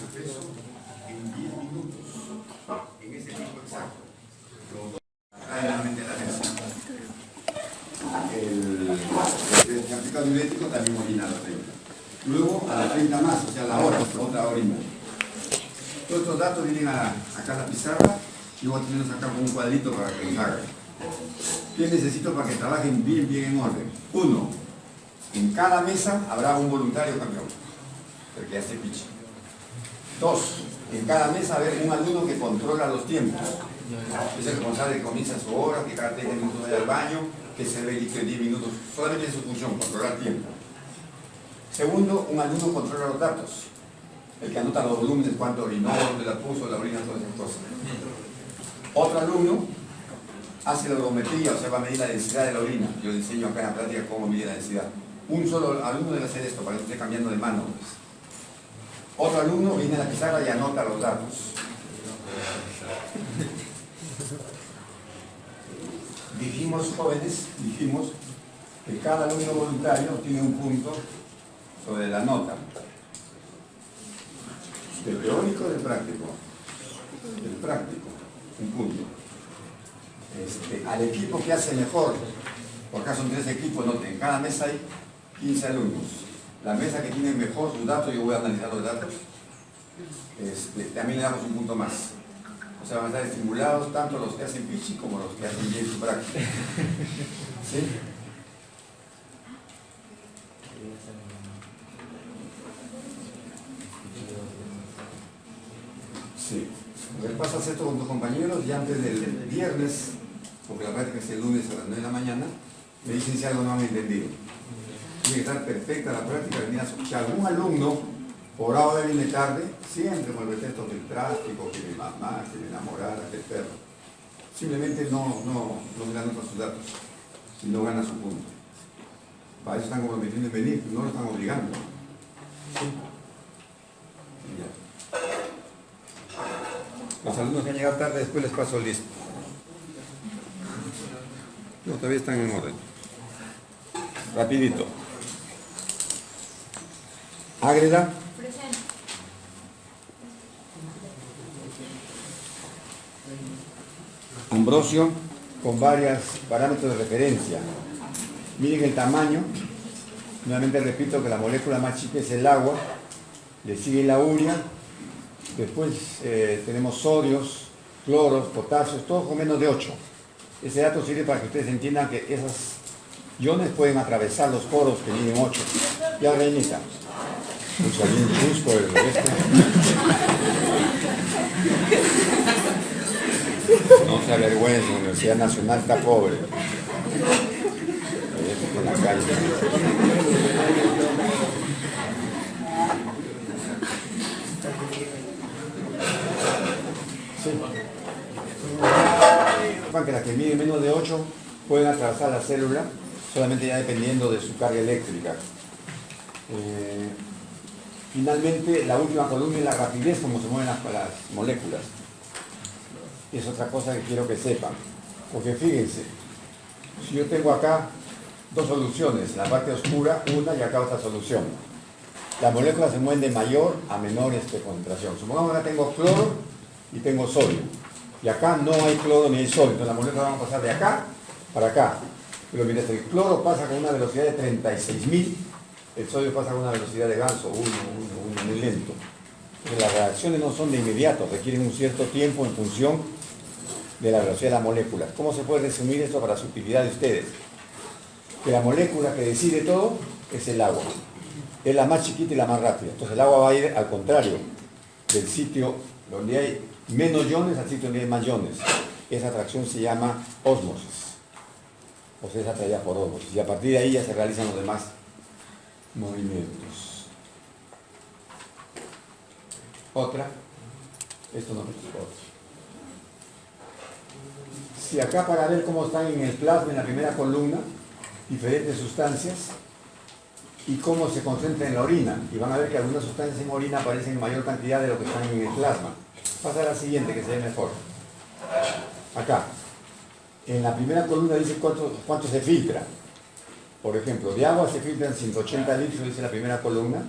peso en 10 minutos, en ese tiempo exacto. Trae la mente a la mesa. El certificado diurético también orina a los 30. Luego a las 30 más, o sea, la otra orina. Todos estos datos vienen acá a la pizarra y voy a tenerlos acá con un cuadrito para que los hagan. ¿Qué necesito para que trabajen bien en orden? 1. En cada mesa habrá un voluntario campeón, porque hace piche. 2. En cada mesa habrá un alumno que controla los tiempos. Es el responsable que comienza su hora, que cada 30 minutos vaya al baño, que se ve líquido en 10 minutos. Solamente es su función, controlar tiempo. Segundo, un alumno controla los datos. El que anota los volúmenes, cuánto orinó, dónde la puso, la orina, todas esas cosas. Otro alumno hace la orometría, o sea, va a medir la densidad de la orina. Yo le enseño acá en la práctica cómo medir la densidad. Un solo alumno debe hacer esto para que esté cambiando de mano. Otro alumno viene a la pizarra y anota los datos. Dijimos, jóvenes, que cada alumno voluntario tiene un punto sobre la nota. Del teórico o del práctico. Del práctico, un punto. Al equipo que hace mejor, por acá son 3 equipos, noten, en cada mesa hay 15 alumnos. La mesa que tiene mejor sus datos, yo voy a analizar los datos, también le damos un punto más. O sea, van a estar estimulados tanto los que hacen pichi como los que hacen bien su práctica. ¿Sí? Sí. A ver, pasas esto con tus compañeros y antes del viernes, porque la práctica es el lunes a las 9 de la mañana, me dicen si algo no han entendido. Tiene que estar perfecta la práctica. Si algún alumno por ahora viene tarde, siempre con el pretexto del tráfico, que mi mamá, que mi enamorada, que el perro. Simplemente no gana sus datos, si no gana su punto. Para eso están comprometiendo en venir, no lo están obligando. ¿Sí? Los alumnos que han llegado tarde, después les paso listo. No, todavía están en orden. Rapidito. Ágreda. Presente. Ambrosio, con varios parámetros de referencia. Miren el tamaño. Nuevamente repito que la molécula más chica es el agua. Le sigue la urea. Después tenemos sodios, cloros, potasios, todos con menos de 8. Ese dato sirve para que ustedes entiendan que esas iones pueden atravesar los poros que miden 8. Ya, reinita. Usa bien chusco el este. No se avergüenza, la Universidad Nacional está pobre. En la calle. Sí. Que las que miden menos de 8 pueden atravesar la célula, solamente ya dependiendo de su carga eléctrica. Finalmente, la última columna es la rapidez como se mueven las moléculas. Es otra cosa que quiero que sepan. Porque fíjense, si yo tengo acá 2 soluciones, la parte oscura, una y acá otra solución. Las moléculas se mueven de mayor a menor concentración. Supongamos que acá tengo cloro y tengo sodio. Y acá no hay cloro ni hay sodio. Entonces las moléculas van a pasar de acá para acá. Pero mientras el cloro pasa con una velocidad de 36.000, el sodio pasa con una velocidad de ganso, muy lento. Entonces las reacciones no son de inmediato, requieren un cierto tiempo en función de la velocidad de la molécula. ¿Cómo se puede resumir esto para su utilidad de ustedes? Que la molécula que decide todo es el agua. Es la más chiquita y la más rápida. Entonces el agua va a ir al contrario, del sitio donde hay menos iones al sitio donde hay más iones. Esa atracción se llama ósmosis. O sea, es atraída por ósmosis. Y a partir de ahí ya se realizan los demás movimientos. Otra. Esto no es otra. Si acá para ver cómo están en el plasma, en la primera columna, diferentes sustancias y cómo se concentra en la orina. Y van a ver que algunas sustancias en orina aparecen en mayor cantidad de lo que están en el plasma. Pasa a la siguiente, que se ve mejor. Acá. En la primera columna dice cuánto se filtra. Por ejemplo, de agua se filtran 180 litros, dice la primera columna.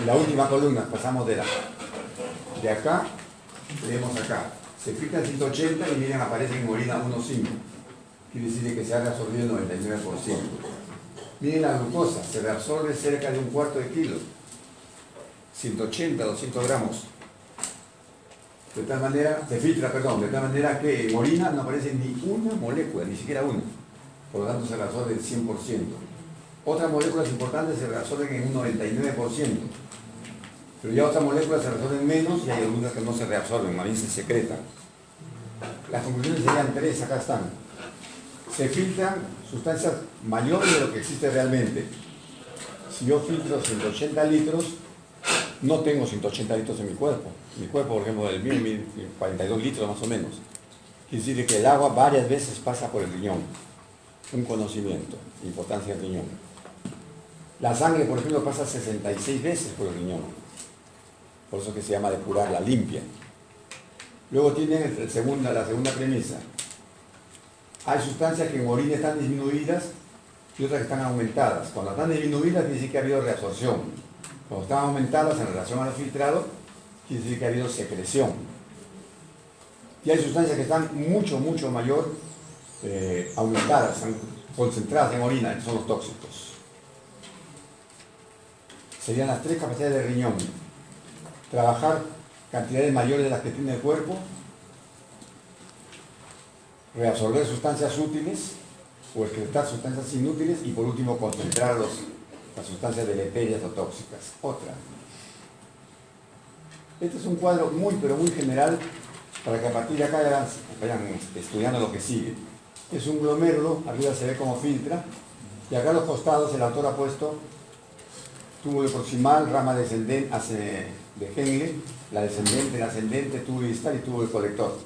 Y la última columna, pasamos de la de acá, tenemos acá. Se filtra 180 y miren, aparece en orina 1,5. Quiere decir que se ha reabsorbido el 99%. Miren la glucosa, se reabsorbe cerca de 1/4 de kilo. 180, 200 gramos. De tal manera, se filtra, perdón, de tal manera que en orina no aparece ni una molécula, ni siquiera una. Por lo tanto se reabsorbe el 100%. Otras moléculas importantes se reabsorben en un 99%. Pero ya otras moléculas se reabsorben menos y hay algunas que no se reabsorben, más bien se secretan. Las conclusiones serían 3, acá están. Se filtran sustancias mayores de lo que existe realmente. Si yo filtro 180 litros, no tengo 180 litros en mi cuerpo. Mi cuerpo, por ejemplo, del mío, 42 litros más o menos. Quiere decir que el agua varias veces pasa por el riñón. Un conocimiento, importancia del riñón. La sangre, por ejemplo, pasa 66 veces por el riñón. Por eso que se llama depurar, la limpia. Luego tienen la segunda premisa. Hay sustancias que en orina están disminuidas y otras que están aumentadas. Cuando están disminuidas quiere decir que ha habido reabsorción. Cuando están aumentadas en relación a lo filtrado, quiere decir que ha habido secreción. Y hay sustancias que están mucho mayor aumentadas, están concentradas en orina, que son los tóxicos. Serían las 3 capacidades del riñón. Trabajar cantidades mayores de las que tiene el cuerpo, reabsorber sustancias útiles o excretar sustancias inútiles y por último concentrar las sustancias deleterias o tóxicas. Otra. Este es un cuadro muy general para que a partir de acá vayan estudiando lo que sigue. Es un glomérulo, arriba se ve cómo filtra y acá a los costados el autor ha puesto tubo proximal, rama descendente de Henle, la descendente, la ascendente, tubo distal y tubo de colector.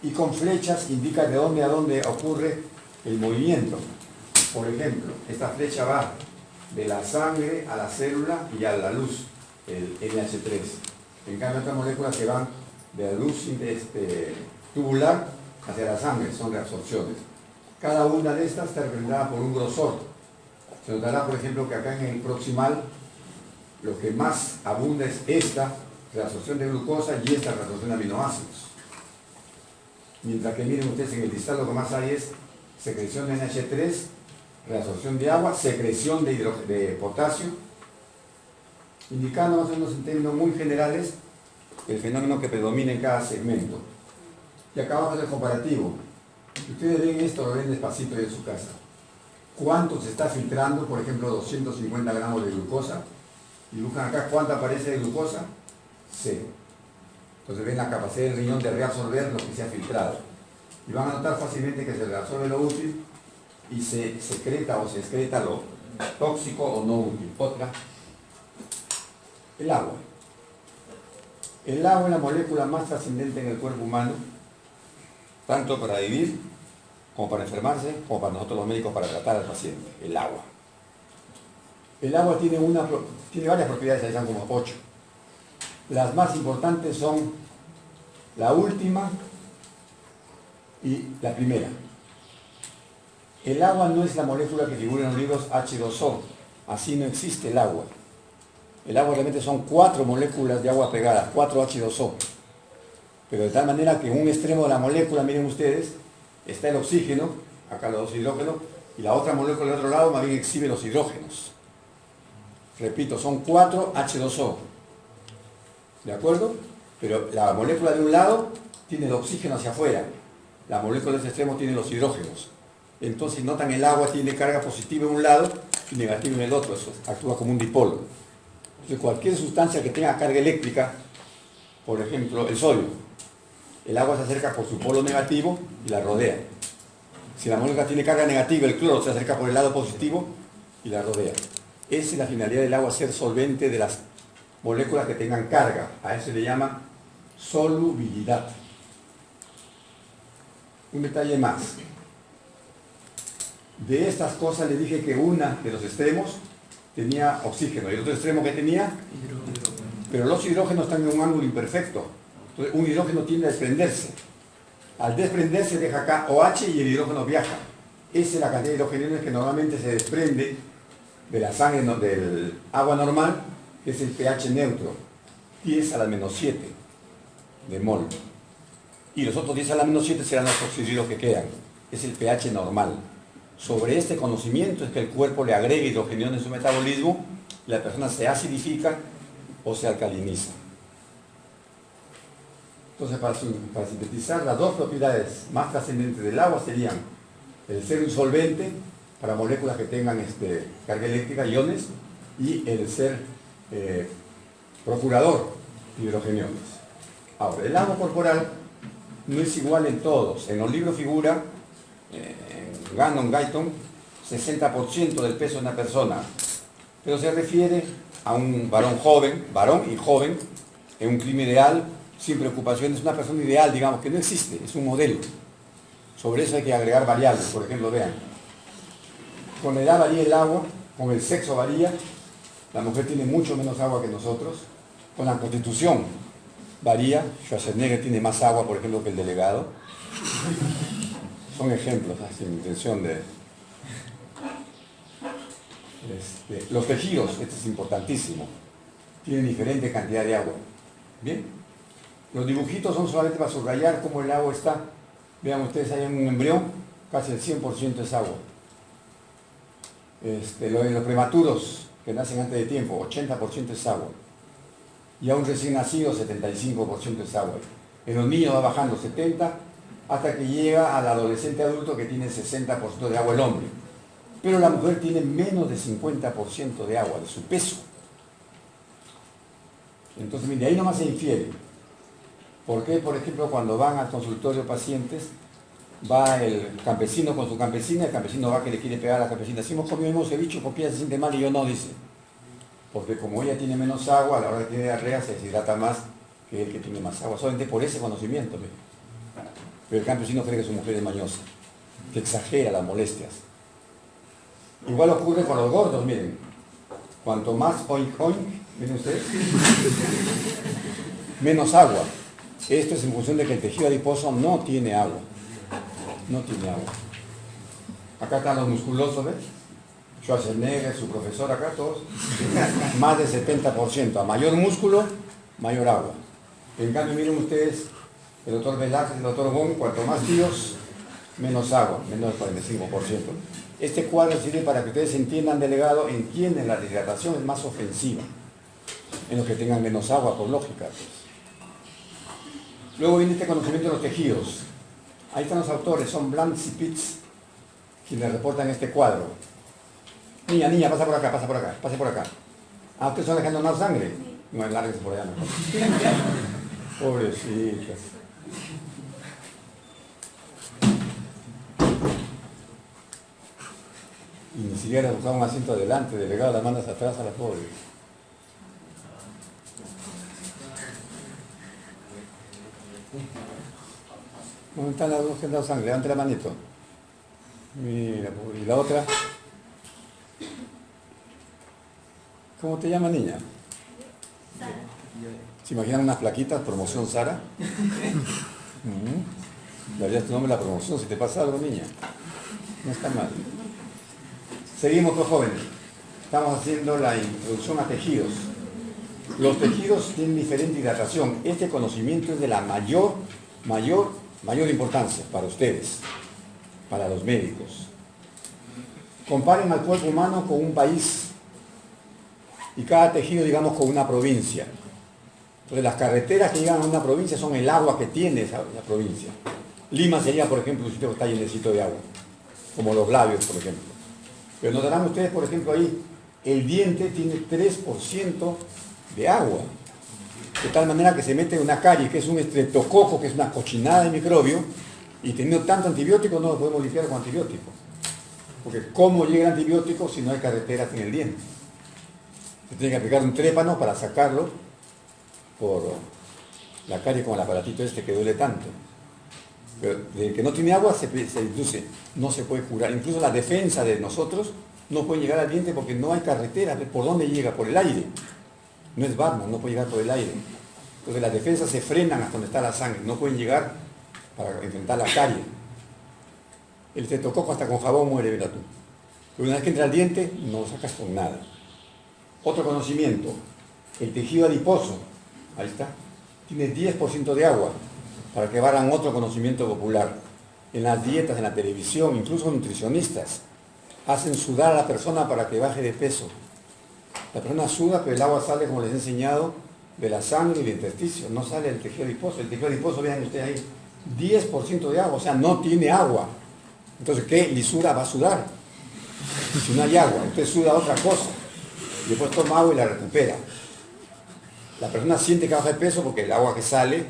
Y con flechas indica de dónde a dónde ocurre el movimiento. Por ejemplo, esta flecha va de la sangre a la célula y a la luz, el NH3. En cambio, otras moléculas que van de la luz tubular hacia la sangre, son reabsorciones. Cada una de estas está representada por un grosor. Se notará, por ejemplo, que acá en el proximal lo que más abunda es esta reabsorción de glucosa y esta reabsorción de aminoácidos. Mientras que miren ustedes en el distal lo que más hay es secreción de NH3, reabsorción de agua, secreción de potasio, indicando más o menos en términos muy generales el fenómeno que predomina en cada segmento. Y acá abajo es el comparativo. Si ustedes ven esto, lo ven despacito ahí en su casa. ¿Cuánto se está filtrando? Por ejemplo, 250 gramos de glucosa. Dibujan acá cuánto aparece de glucosa. 0. Entonces ven la capacidad del riñón de reabsorber lo que se ha filtrado. Y van a notar fácilmente que se reabsorbe lo útil y se secreta o se excreta lo tóxico o no útil. Otra. El agua. El agua es la molécula más trascendente en el cuerpo humano, tanto para vivir, como para enfermarse, como para nosotros los médicos para tratar al paciente. El agua. El agua tiene varias propiedades, ahí están como 8. Las más importantes son la última y la primera. El agua no es la molécula que figura en los libros H2O, así no existe el agua. El agua realmente son 4 moléculas de agua pegadas, 4 H2O. Pero de tal manera que en un extremo de la molécula, miren ustedes, está el oxígeno, acá los 2 hidrógenos, y la otra molécula del otro lado más bien exhibe los hidrógenos. Repito, son 4 H2O. ¿De acuerdo? Pero la molécula de un lado tiene el oxígeno hacia afuera. La molécula de ese extremo tiene los hidrógenos. Entonces notan el agua tiene carga positiva en un lado y negativa en el otro. Eso actúa como un dipolo. Entonces cualquier sustancia que tenga carga eléctrica, por ejemplo el sodio, el agua se acerca por su polo negativo y la rodea. Si la molécula tiene carga negativa, el cloro se acerca por el lado positivo y la rodea. Esa es la finalidad del agua, ser solvente de las moléculas que tengan carga. A eso se le llama solubilidad. Un detalle más. De estas cosas le dije que una de los extremos tenía oxígeno y el otro extremo que tenía, pero los hidrógenos están en un ángulo imperfecto. Entonces un hidrógeno tiende a desprenderse. Al desprenderse deja acá OH y el hidrógeno viaja. Esa es la cantidad de hidrogeniones que normalmente se desprende de la sangre del agua normal, que es el pH neutro, 10 a la -7. de mol. Y los otros 10 a la menos 7 serán los oxidrilos que quedan. Es el pH normal. Sobre este conocimiento es que el cuerpo le agrega hidrogenión en su metabolismo y la persona se acidifica o se alcaliniza. Entonces, para sintetizar, las dos propiedades más trascendentes del agua serían el ser un solvente para moléculas que tengan carga eléctrica, iones, y el ser procurador de hidrogeniones. Ahora, el agua corporal no es igual en todos. En los libros figura, en Gandon, Guyton, 60% del peso de una persona, pero se refiere a un varón y joven, en un clima ideal, sin preocupaciones, una persona ideal, digamos, que no existe, es un modelo. Sobre eso hay que agregar variables, por ejemplo, vean, con la edad varía el agua, con el sexo varía, la mujer tiene mucho menos agua que nosotros, con la constitución varía, Schwarzenegger tiene más agua, por ejemplo, que el delegado. Son ejemplos, sin intención de... los tejidos, este es importantísimo, tienen diferente cantidad de agua. Bien, los dibujitos son solamente para subrayar cómo el agua está. Vean ustedes, hay un embrión, casi el 100% es agua. Los prematuros que nacen antes de tiempo, 80% es agua. Y a un recién nacido, 75% es agua. En los niños va bajando 70% hasta que llega al adolescente adulto que tiene 60% de agua el hombre. Pero la mujer tiene menos de 50% de agua, de su peso. Entonces, mire, ahí nomás se infiere. ¿Por qué, por ejemplo, cuando van al consultorio pacientes, va el campesino con su campesina, el campesino va que le quiere pegar a la campesina? Si hemos comido ceviche, ¿por qué ella se siente mal y yo no? Dice. Porque como ella tiene menos agua, a la hora de tener diarrea se deshidrata más que el que tiene más agua. Solamente por ese conocimiento. Pero el campesino cree que su mujer es mañosa, que exagera las molestias. Igual ocurre con los gordos, miren. Cuanto más oink oink, miren ustedes, menos agua. Esto es en función de que el tejido adiposo no tiene agua. No tiene agua. Acá están los musculosos, ¿ves? Schwarzenegger, su profesor acá, todos. Más de 70%. A mayor músculo, mayor agua. En cambio, miren ustedes, el doctor Velázquez, el doctor Wong, cuanto más tíos, menos agua, menos del 45%. Este cuadro sirve para que ustedes entiendan, delegado, en quiénes la deshidratación es más ofensiva. En los que tengan menos agua, por lógica. Pues. Luego viene este conocimiento de los tejidos. Ahí están los autores, son Blanks y Pitts, quienes reportan este cuadro. Niña, pasa por acá, pase por acá. Ah, ¿ustedes están dejando más sangre? No, lárguense por allá mejor. Pobrecitas. Y ni siquiera buscaba un asiento adelante, delegado, las mandas atrás a la pobre. ¿Dónde están las dos que han dado sangre? Levante la manito. Mira, y la otra. ¿Cómo te llamas, niña? Sara. ¿Se imaginan unas plaquitas? Promoción Sara. Darías tu nombre a la promoción si te pasa algo, niña. No está mal. Seguimos, pues, jóvenes. Estamos haciendo la introducción a tejidos. Los tejidos tienen diferente hidratación. Este conocimiento es de la mayor importancia para ustedes, para los médicos. Comparen al cuerpo humano con un país y cada tejido, digamos, con una provincia. Entonces, las carreteras que llegan a una provincia son el agua que tiene esa provincia. Lima sería, por ejemplo, un sitio que está llenecito de agua, como los labios, por ejemplo. Pero notarán ustedes, por ejemplo, ahí, el diente tiene 3% de agua. De tal manera que se mete en una carie, que es un estreptococo, que es una cochinada de microbio, y teniendo tanto antibiótico no lo podemos limpiar con antibiótico. Porque ¿cómo llega el antibiótico si no hay carreteras en el diente? Se tiene que aplicar un trépano para sacarlo por la carie con el aparatito este que duele tanto. Pero el que no tiene agua se induce, no se puede curar. Incluso la defensa de nosotros no puede llegar al diente porque no hay carretera. ¿Por dónde llega? Por el aire. No es Batman, no puede llegar por el aire. Entonces las defensas se frenan hasta donde está la sangre, no pueden llegar para enfrentar la carie. El estreptococo hasta con jabón muere, mira tú. Pero una vez que entra al diente, no lo sacas con nada. Otro conocimiento, el tejido adiposo, ahí está, tiene 10% de agua, para que varan otro conocimiento popular. En las dietas, en la televisión, incluso nutricionistas, hacen sudar a la persona para que baje de peso. La persona suda, pero el agua sale, como les he enseñado, de la sangre y del intersticio, no sale del tejido adiposo. El tejido adiposo, vean ustedes ahí, 10% de agua, o sea, no tiene agua. Entonces, ¿qué lisura va a sudar? Si no hay agua, usted suda otra cosa. Y después toma agua y la recupera. La persona siente que baja de peso porque el agua que sale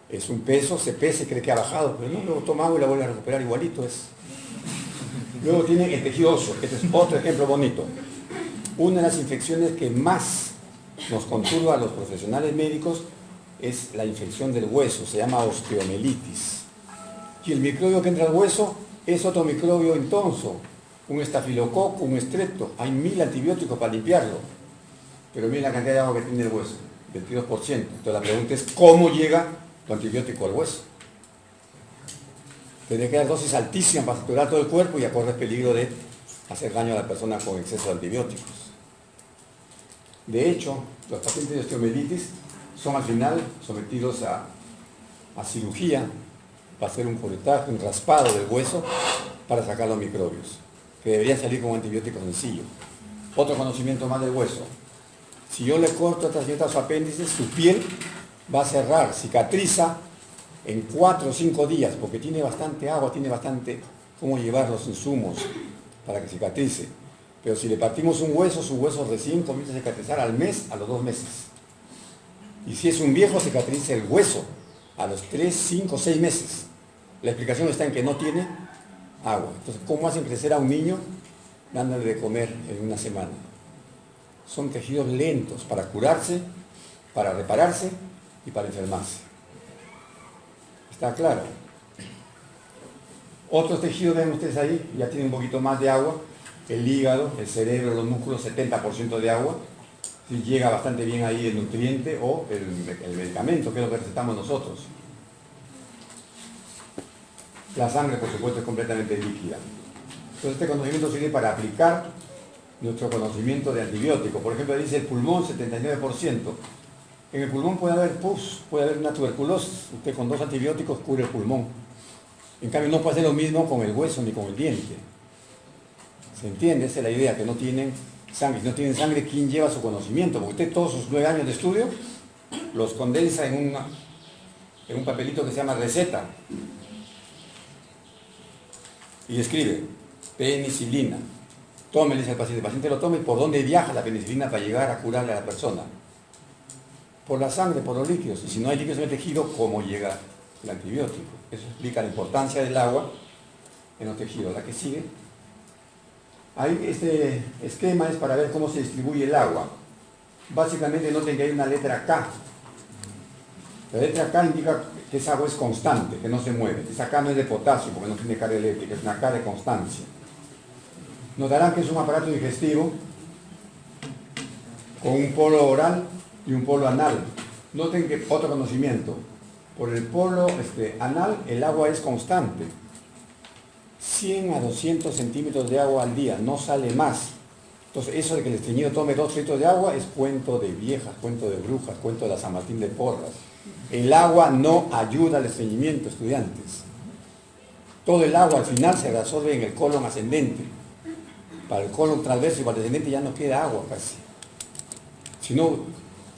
es un peso, se pesa y cree que ha bajado, pero no, luego toma agua y la vuelve a recuperar igualito es. Luego tiene el tejido óseo, este es otro ejemplo bonito. Una de las infecciones que más nos conturba a los profesionales médicos es la infección del hueso, se llama osteomelitis. Y el microbio que entra al hueso es otro microbio entonso, un estafilococo, un estrepto. Hay 1000 antibióticos para limpiarlo. Pero miren la cantidad de agua que tiene el hueso, 22%. Entonces la pregunta es, ¿cómo llega tu antibiótico al hueso? Tiene que dar dosis altísimas para saturar todo el cuerpo y ya corres peligro de hacer daño a la persona con exceso de antibióticos. De hecho, los pacientes de osteomelitis son al final sometidos a cirugía para hacer un cortaje, un raspado del hueso para sacar los microbios, que deberían salir con un antibiótico sencillo. Otro conocimiento más del hueso. Si yo le corto esta señorita su apéndice, su piel va a cerrar, cicatriza en 4 o 5 días, porque tiene bastante agua, tiene bastante cómo llevar los insumos para que cicatrice. Pero si le partimos un hueso, su hueso recién comienza a cicatrizar al mes, a los 2 meses. Y si es un viejo, cicatriza el hueso a los 3, 5, 6 meses. La explicación está en que no tiene agua. Entonces, ¿cómo hacen crecer a un niño? Dándole de comer en una semana. Son tejidos lentos para curarse, para repararse y para enfermarse. ¿Está claro? Otros tejidos, ven ustedes ahí, ya tienen un poquito más de agua. El hígado, el cerebro, los músculos, 70% de agua. Si llega bastante bien ahí el nutriente o el medicamento, que es lo que recetamos nosotros. La sangre, por supuesto, es completamente líquida. Entonces este conocimiento sirve para aplicar nuestro conocimiento de antibiótico. Por ejemplo, dice el pulmón, 79%. En el pulmón puede haber pus, puede haber una tuberculosis. Usted con 2 antibióticos cubre el pulmón. En cambio, no puede hacer lo mismo con el hueso ni con el diente. ¿Se entiende? Esa es la idea, que no tienen sangre. Si no tienen sangre, ¿quién lleva su conocimiento? Porque usted todos sus 9 años de estudio los condensa en un papelito que se llama receta. Y escribe, penicilina. Tómele, dice al paciente. El paciente lo toma y por dónde viaja la penicilina para llegar a curarle a la persona. Por la sangre, por los líquidos. Y si no hay líquidos en el tejido, ¿cómo llega el antibiótico? Eso explica la importancia del agua en los tejidos. La que sigue. Ahí este esquema es para ver cómo se distribuye el agua. Básicamente noten que hay una letra K. La letra K indica que esa agua es constante, que no se mueve. Esa K no es de potasio porque no tiene carga eléctrica, es una K de constancia. Notarán que es un aparato digestivo con un polo oral y un polo anal. Noten que otro conocimiento. Por el polo anal el agua es constante. 100 a 200 centímetros de agua al día, no sale más. Entonces eso de que el estreñido tome 2 litros de agua es cuento de viejas, cuento de brujas, cuento de la San Martín de Porras. El agua no ayuda al estreñimiento, estudiantes. Todo el agua al final se reabsorbe en el colon ascendente. Para el colon transverso y para el descendente ya no queda agua casi. Si no,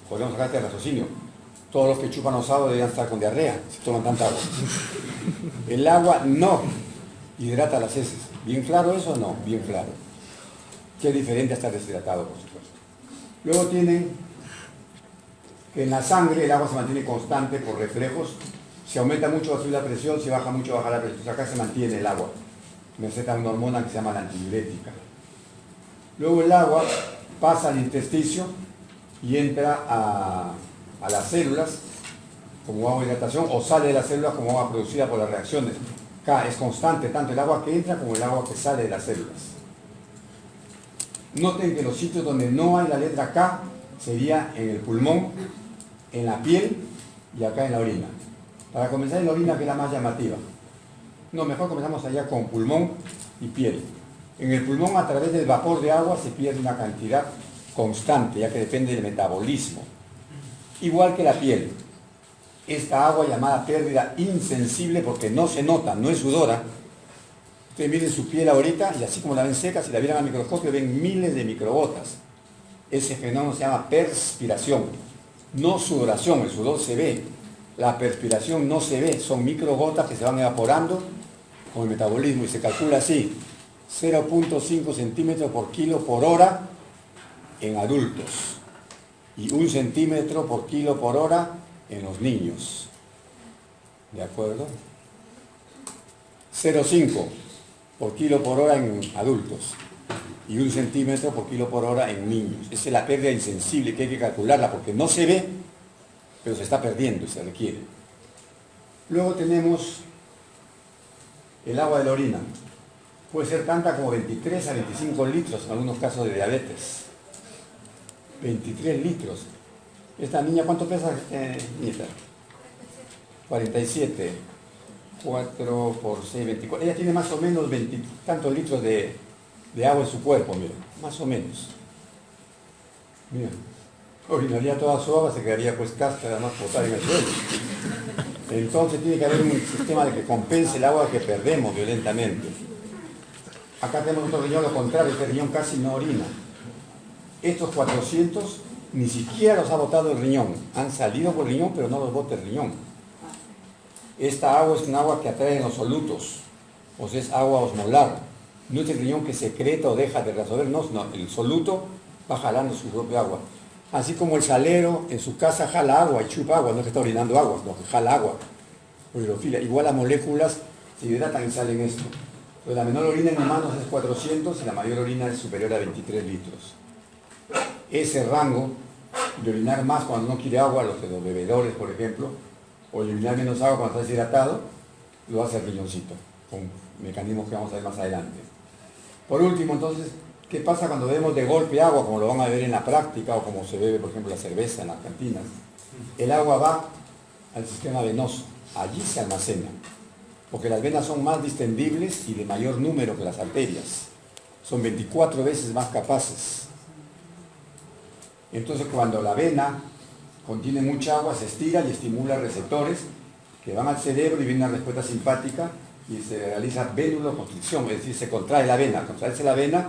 podemos sacar este raciocinio. Todos los que chupan osado deberían estar con diarrea si toman tanta agua. El agua no hidrata las heces. ¿Bien claro eso o no? Bien claro. Que es diferente a estar deshidratado, por supuesto. Luego tienen que en la sangre el agua se mantiene constante por reflejos. Si aumenta mucho va a subir la presión, si baja mucho baja la presión. Entonces acá se mantiene el agua. Necesita una hormona que se llama la antidiurética. Luego el agua pasa al intersticio y entra a las células como agua de hidratación o sale de las células como agua producida por las reacciones. K es constante, tanto el agua que entra como el agua que sale de las células. Noten que los sitios donde no hay la letra K sería en el pulmón, en la piel y acá en la orina. Para comenzar en la orina, que es la más llamativa. No, mejor comenzamos allá con pulmón y piel. En el pulmón, a través del vapor de agua, se pierde una cantidad constante, ya que depende del metabolismo. Igual que la piel. Esta agua llamada pérdida insensible porque no se nota, no es sudora. Ustedes miren su piel ahorita y así como la ven seca, si la vieran al microscopio ven miles de microgotas. Ese fenómeno se llama perspiración, no sudoración, el sudor se ve. La perspiración no se ve, son microgotas que se van evaporando con el metabolismo y se calcula así, 0.5 centímetros por kilo por hora en adultos y 1 centímetro por kilo por hora en los niños. ¿De acuerdo? 0,5 por kilo por hora en adultos y 1 centímetro por kilo por hora en niños. Esa es la pérdida insensible que hay que calcularla porque no se ve, pero se está perdiendo y se requiere. Luego tenemos el agua de la orina. Puede ser tanta como 23 a 25 litros en algunos casos de diabetes. 23 litros. Esta niña, ¿cuánto pesa, nieta? 47. 4 por 6, 24. Ella tiene más o menos 20 tantos litros de agua en su cuerpo, miren. Más o menos. Miren. Orinaría toda su agua, se quedaría pues cáscara más botar en el suelo. Entonces tiene que haber un sistema de que compense el agua que perdemos violentamente. Acá tenemos otro riñón, lo contrario, este riñón casi no orina. Estos 400 ni siquiera los ha botado el riñón. Han salido por el riñón, pero no los bota el riñón. Esta agua es un agua que atrae en los solutos, o sea, es agua osmolar. No es el riñón que secreta o deja de resolver, no, el soluto va jalando su propia agua. Así como el salero en su casa jala agua y chupa agua, no es que está orinando agua, no, que jala agua. Hidrofila. Igual las moléculas se hidratan y salen esto. Pues la menor orina en humanos es 400 y la mayor orina es superior a 23 litros. Ese rango de orinar más cuando no quiere agua, los bebedores, por ejemplo, o de orinar menos agua cuando está deshidratado, lo hace el riñoncito, con mecanismos que vamos a ver más adelante. Por último, entonces, ¿qué pasa cuando bebemos de golpe agua, como lo van a ver en la práctica, o como se bebe, por ejemplo, la cerveza en las cantinas? El agua va al sistema venoso, allí se almacena, porque las venas son más distendibles y de mayor número que las arterias. Son 24 veces más capaces. Entonces, cuando la vena contiene mucha agua, se estira y estimula receptores que van al cerebro y viene una respuesta simpática y se realiza venuloconstricción, es decir, se contrae la vena. Al contraerse la vena,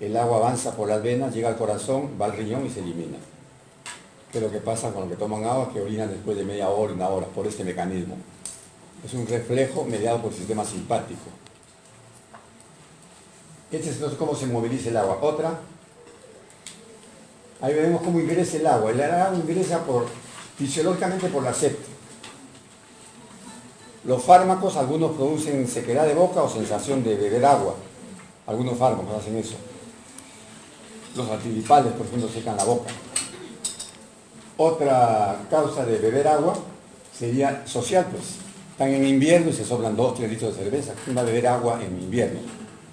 el agua avanza por las venas, llega al corazón, va al riñón y se elimina. ¿Qué es lo que pasa con los que toman agua? Que orinan después de media hora, 1 hora, por este mecanismo. Es un reflejo mediado por el sistema simpático. Este es entonces cómo se moviliza el agua. Otra, ahí vemos cómo ingresa el agua. El agua ingresa fisiológicamente por la sed. Los fármacos, algunos producen sequedad de boca o sensación de beber agua. Algunos fármacos hacen eso. Los antigripales, por ejemplo, secan la boca. Otra causa de beber agua sería social, pues. Están en invierno y se sobran 2 o 3 litros de cerveza. ¿Quién va a beber agua en invierno?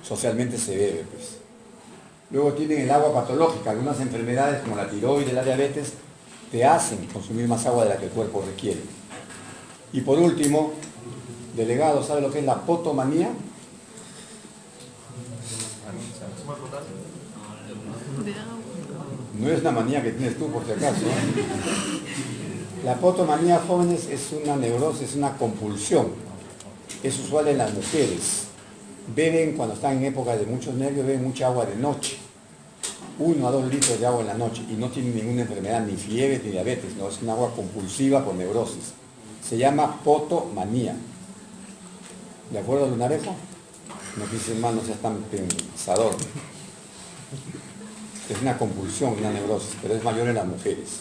Socialmente se bebe, pues. Luego tienen el agua patológica. Algunas enfermedades como la tiroides, la diabetes, te hacen consumir más agua de la que el cuerpo requiere. Y por último, delegado, ¿sabe lo que es la potomanía? No es una manía que tienes tú, por si acaso, ¿eh? La potomanía, jóvenes, es una neurosis, es una compulsión. Es usual en las mujeres. Beben, cuando están en época de muchos nervios, beben mucha agua de noche. 1 a 2 litros de agua en la noche. Y no tienen ninguna enfermedad, ni fiebre, ni diabetes. No, es un agua compulsiva por neurosis. Se llama potomanía. ¿De acuerdo, Lunarejo? No quise mal, no seas tan pensador. Es una compulsión, una neurosis, pero es mayor en las mujeres.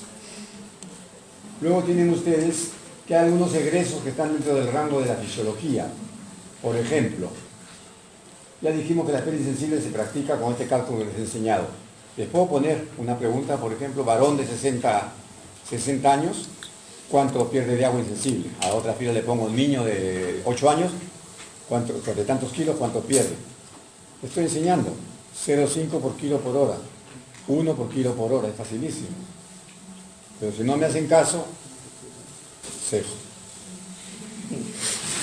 Luego tienen ustedes que hay algunos egresos que están dentro del rango de la fisiología. Por ejemplo, ya dijimos que la pérdida insensible se practica con este cálculo que les he enseñado. Les puedo poner una pregunta, por ejemplo, varón de 60 años, ¿cuánto pierde de agua insensible? A otra fila le pongo niño de 8 años, de tantos kilos, ¿cuánto pierde? Le estoy enseñando, 0,5 por kilo por hora, 1 por kilo por hora, es facilísimo. Pero si no me hacen caso, cejo.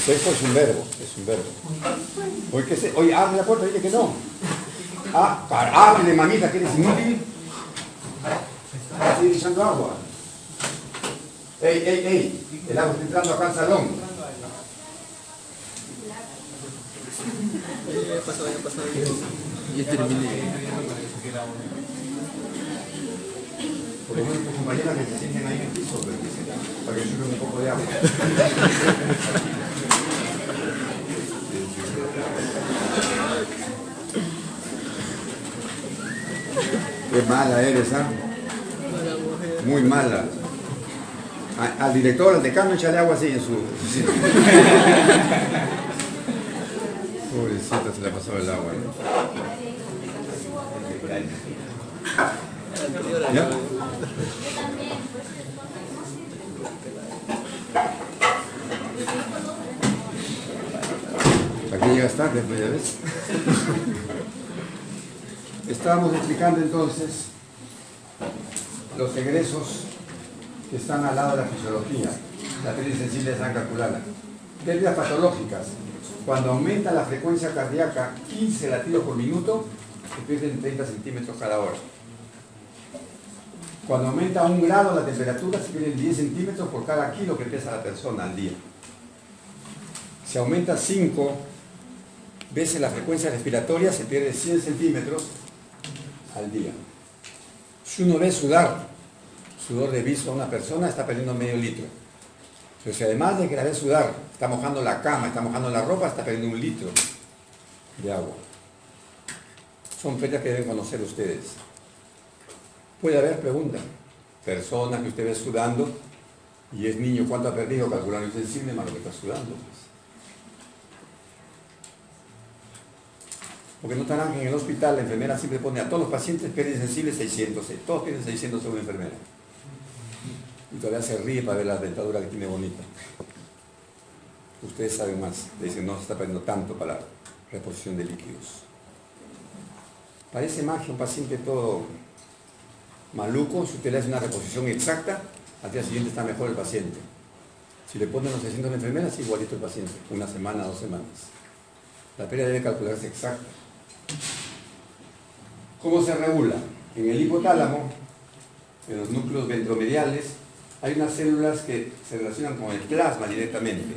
Cejo es un verbo, Oye, abre la puerta, dile que no. Ábrele, mamita, que eres inútil. Estoy echando agua. ¡Ey! El agua está entrando acá al salón. Ya pasó. Ya terminé. Por lo menos tus compañeras que se sienten ahí en el piso, para que suban un poco de agua. Qué mala eres, ¿ah? Muy mala. Al director, al decano, échale agua así en su oficina. Pobrecita, se le ha pasado el agua, ¿no? ¿Ya? Aquí llegas tarde, pues ya ves. Estábamos explicando entonces los egresos que están al lado de la fisiología, la pérdida sensible de sangre calculada. Pérdidas patológicas. Cuando aumenta la frecuencia cardíaca 15 latidos por minuto, se pierden 30 centímetros cada hora. Cuando aumenta 1 grado la temperatura, se pierden 10 centímetros por cada kilo que pesa la persona al día. Si aumenta 5 veces la frecuencia respiratoria, se pierde 100 centímetros al día. Si uno ve sudor de viso a una persona, está perdiendo medio litro. Pero si además de que la ve sudar, está mojando la cama, está mojando la ropa, está perdiendo 1 litro de agua. Son fechas que deben conocer ustedes. Puede haber preguntas. Personas que usted ve sudando y es niño, ¿cuánto ha perdido? Calculando insensible más lo que está sudando. Porque no estarán que en el hospital la enfermera siempre pone a todos los pacientes pérdida sensible 600, todos tienen 600 según la enfermera. Y todavía se ríe para ver la dentadura que tiene bonita. Ustedes saben más, le dicen no se está perdiendo tanto para la reposición de líquidos. Parece magia, un paciente todo maluco, si usted le hace una reposición exacta, al día siguiente está mejor el paciente. Si le ponen los 600 a la enfermera, es igualito el paciente, 1 semana, 2 semanas. La pérdida debe calcularse exacta. ¿Cómo se regula? En el hipotálamo, en los núcleos ventromediales, hay unas células que se relacionan con el plasma directamente.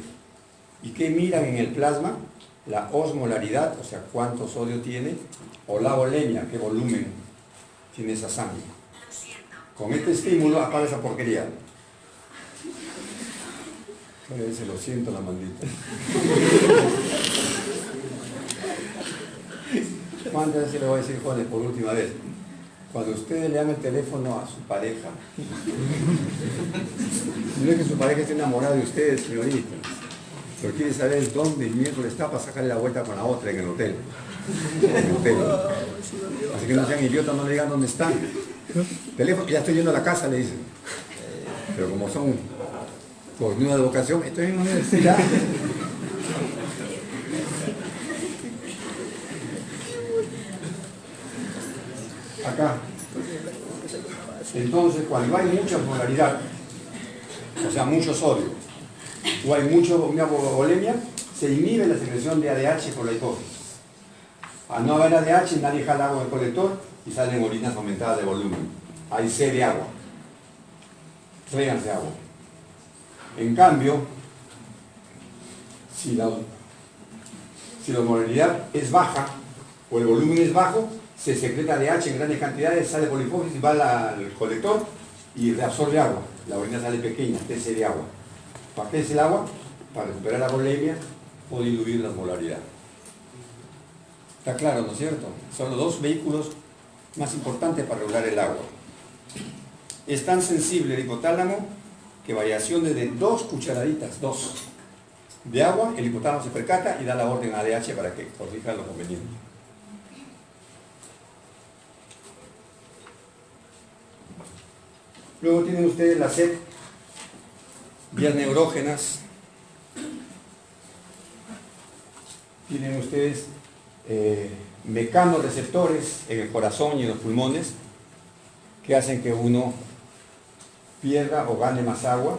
¿Y qué miran en el plasma? La osmolaridad, o sea, cuánto sodio tiene, o la volemia, qué volumen tiene esa sangre. Con este estímulo apaga esa porquería. Se lo siento la maldita. ¿Cuántas veces le voy a decir, Juan, por última vez? Cuando ustedes le dan el teléfono a su pareja, no es que su pareja esté enamorada de ustedes, señorita, pero quiere saber dónde el miércoles está para sacarle la vuelta con la otra en el hotel. Así que no sean idiotas, no le digan dónde están. Teléfono, ya estoy yendo a la casa, le dicen. Pero como son por nueva vocación, estoy en la universidad. Acá. Entonces, cuando hay mucha osmolaridad, o sea, mucho sodio, o hay una volemia, se inhibe la secreción de ADH por la hipófisis. Al no haber ADH, nadie jala agua del colector y salen orinas aumentadas de volumen. Hay sed de agua. Tráiganse agua. En cambio, si la osmolaridad es baja o el volumen es bajo, se secreta ADH en grandes cantidades, sale por la hipófisis, va al colector y reabsorbe agua. La orina sale pequeña, sed de agua. ¿Para qué es el agua? Para recuperar la volemia o diluir la osmolaridad. Está claro, ¿no es cierto? Son los 2 vehículos más importantes para regular el agua. Es tan sensible el hipotálamo que variaciones de 2 cucharaditas, 2, de agua, el hipotálamo se percata y da la orden a ADH para que corrija lo conveniente. Luego tienen ustedes la sed, vías neurógenas, tienen ustedes mecanorreceptores en el corazón y en los pulmones que hacen que uno pierda o gane más agua.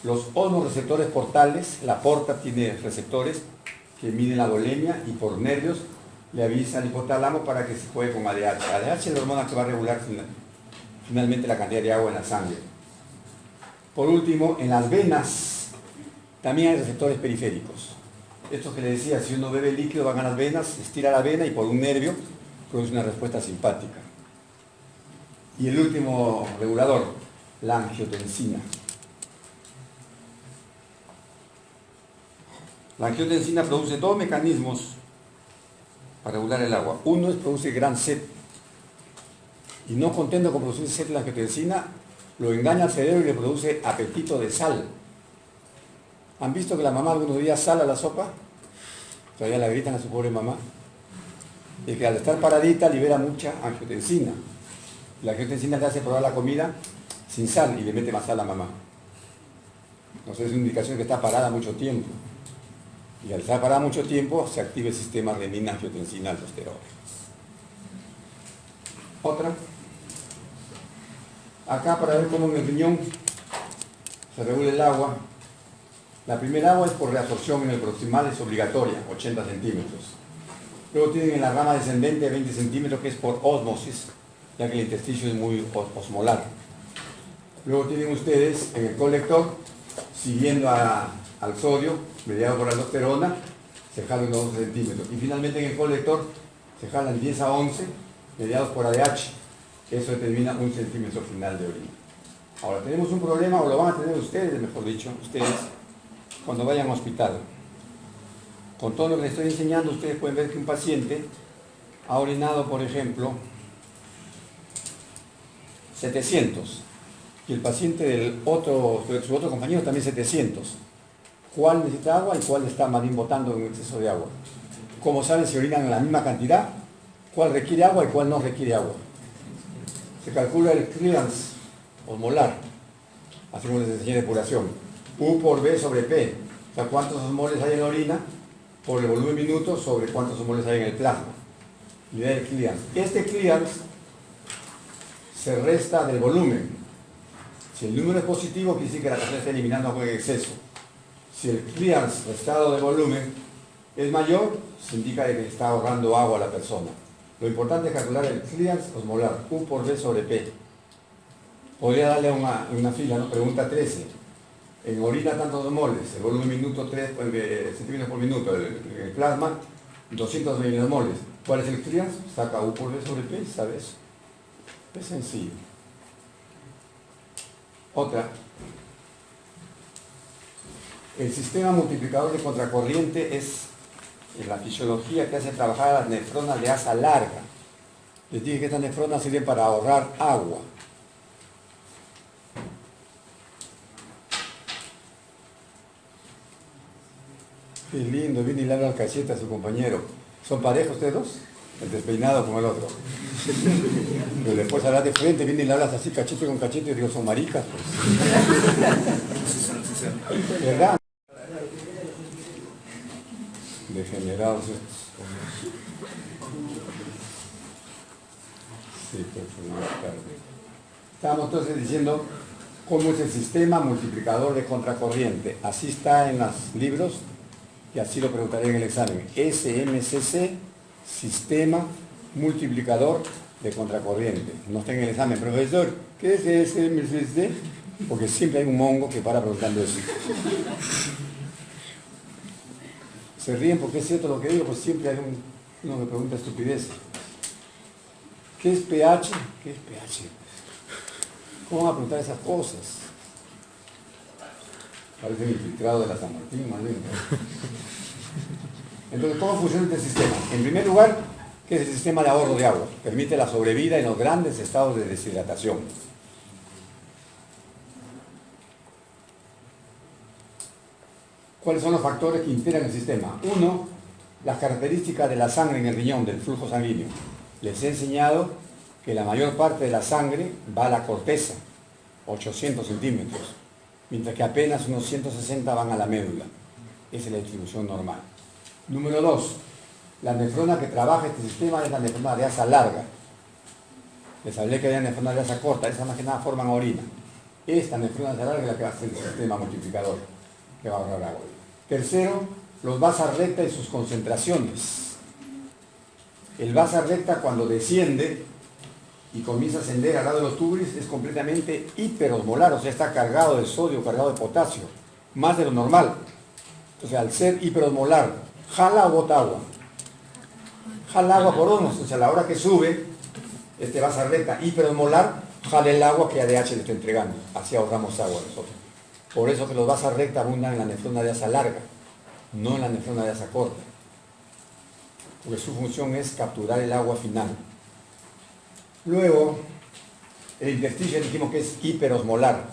Los osmoreceptores portales, la porta tiene receptores que miden la volemia y por nervios le avisa al hipotálamo para que se juegue con ADH. ADH es la hormona que va a regular finalmente la cantidad de agua en la sangre. Por último, en las venas también hay receptores periféricos. Esto que le decía, si uno bebe líquido van a las venas, estira la vena y por un nervio produce una respuesta simpática. Y el último regulador, la angiotensina. La angiotensina produce dos mecanismos para regular el agua. Uno es producir gran sed. Y no contento con producir sed la angiotensina, lo engaña al cerebro y le produce apetito de sal. ¿Han visto que la mamá algunos días sal a la sopa? Todavía la gritan a su pobre mamá. Y que al estar paradita libera mucha angiotensina. La angiotensina le hace probar la comida sin sal y le mete más sal a la mamá. Entonces es una indicación que está parada mucho tiempo. Y al estar parada mucho tiempo se activa el sistema renina-angiotensina-aldosterona. Otra. Acá para ver cómo en el riñón se regula el agua. La primera agua es por reabsorción en el proximal, es obligatoria, 80 centímetros. Luego tienen en la rama descendente 20 centímetros, que es por ósmosis, ya que el intersticio es muy osmolar. Luego tienen ustedes en el colector, siguiendo al sodio, mediado por la aldosterona, se jalan unos 12 centímetros. Y finalmente en el colector se jalan 10 a 11, mediados por ADH. Eso determina 1 centímetro final de orina. Ahora tenemos un problema, o lo van a tener ustedes, mejor dicho, ustedes, cuando vayan al hospital. Con todo lo que les estoy enseñando, ustedes pueden ver que un paciente ha orinado, por ejemplo, 700. Y el paciente su otro compañero también 700. ¿Cuál necesita agua y cuál está más bien botando en exceso de agua? ¿Cómo saben si orinan en la misma cantidad? ¿Cuál requiere agua y cuál no requiere agua? Se calcula el clearance osmolar. Así como les enseñé depuración. U por B sobre P. O sea, cuántos osmoles hay en la orina por el volumen minuto sobre cuántos osmoles hay en el plasma. Y de el clearance. Este clearance se resta del volumen. Si el número es positivo, quiere decir que la persona está eliminando agua en exceso. Si el clearance restado de volumen es mayor, se indica que está ahorrando agua a la persona. Lo importante es calcular el clearance osmolar, U por V sobre P. Podría darle una fila, ¿no? Pregunta 13. En orina tantos osmoles, el volumen minuto 3 centímetros por minuto, el plasma 200 milimoles. ¿Cuál es el clearance? Saca U por V sobre P, ¿sabes? Es sencillo. Otra. El sistema multiplicador de contracorriente es la fisiología que hace trabajar a las nefronas de asa larga. Les dije que estas nefronas sirven para ahorrar agua. Qué lindo, viene y le habla al cachete a su compañero. ¿Son parejos ustedes dos? El despeinado como el otro. Pero después hablas de frente, viene y le hablas así cachete con cachete y digo, son maricas, pues. ¿Verdad? Degenerados estos. Sí, perfecto. Estamos entonces diciendo cómo es el sistema multiplicador de contracorriente. Así está en los libros y así lo preguntaré en el examen. SMCC, sistema multiplicador de contracorriente. No está en el examen, profesor, ¿qué es SMCC? Porque siempre hay un mongo que para preguntando eso. Se ríen porque es cierto lo que digo, pues siempre hay uno que pregunta estupideces. ¿Qué es pH? ¿Qué es pH? ¿Cómo van a preguntar esas cosas? Parece el infiltrado de la San Martín, más bien. Entonces, ¿cómo funciona este sistema? En primer lugar, ¿qué es el sistema de ahorro de agua? Permite la sobrevida en los grandes estados de deshidratación. ¿Cuáles son los factores que integran el sistema? Uno, las características de la sangre en el riñón, del flujo sanguíneo. Les he enseñado que la mayor parte de la sangre va a la corteza, 800 centímetros, mientras que apenas unos 160 van a la médula. Esa es la distribución normal. Número 2, la nefrona que trabaja este sistema es la nefrona de asa larga. Les hablé que había nefrona de asa corta, esas más que nada forman orina. Esta nefrona de asa larga es la que va a hacer el sistema multiplicador, que va a ahorrar agua. Tercero, los vasa recta y sus concentraciones. El vasa recta cuando desciende y comienza a ascender al lado de los túbulos, es completamente hiperosmolar, o sea, está cargado de sodio, cargado de potasio, más de lo normal. Entonces, al ser hiperosmolar, jala o bota agua. Jala agua por ohmos, o sea, a la hora que sube, este basa recta hiperosmolar, jala el agua que ADH le está entregando. Así ahorramos agua nosotros. Por eso que los basas rectas abundan en la nefrona de asa larga, no en la nefrona de asa corta. Porque su función es capturar el agua final. Luego, el intersticio dijimos que es hiperosmolar.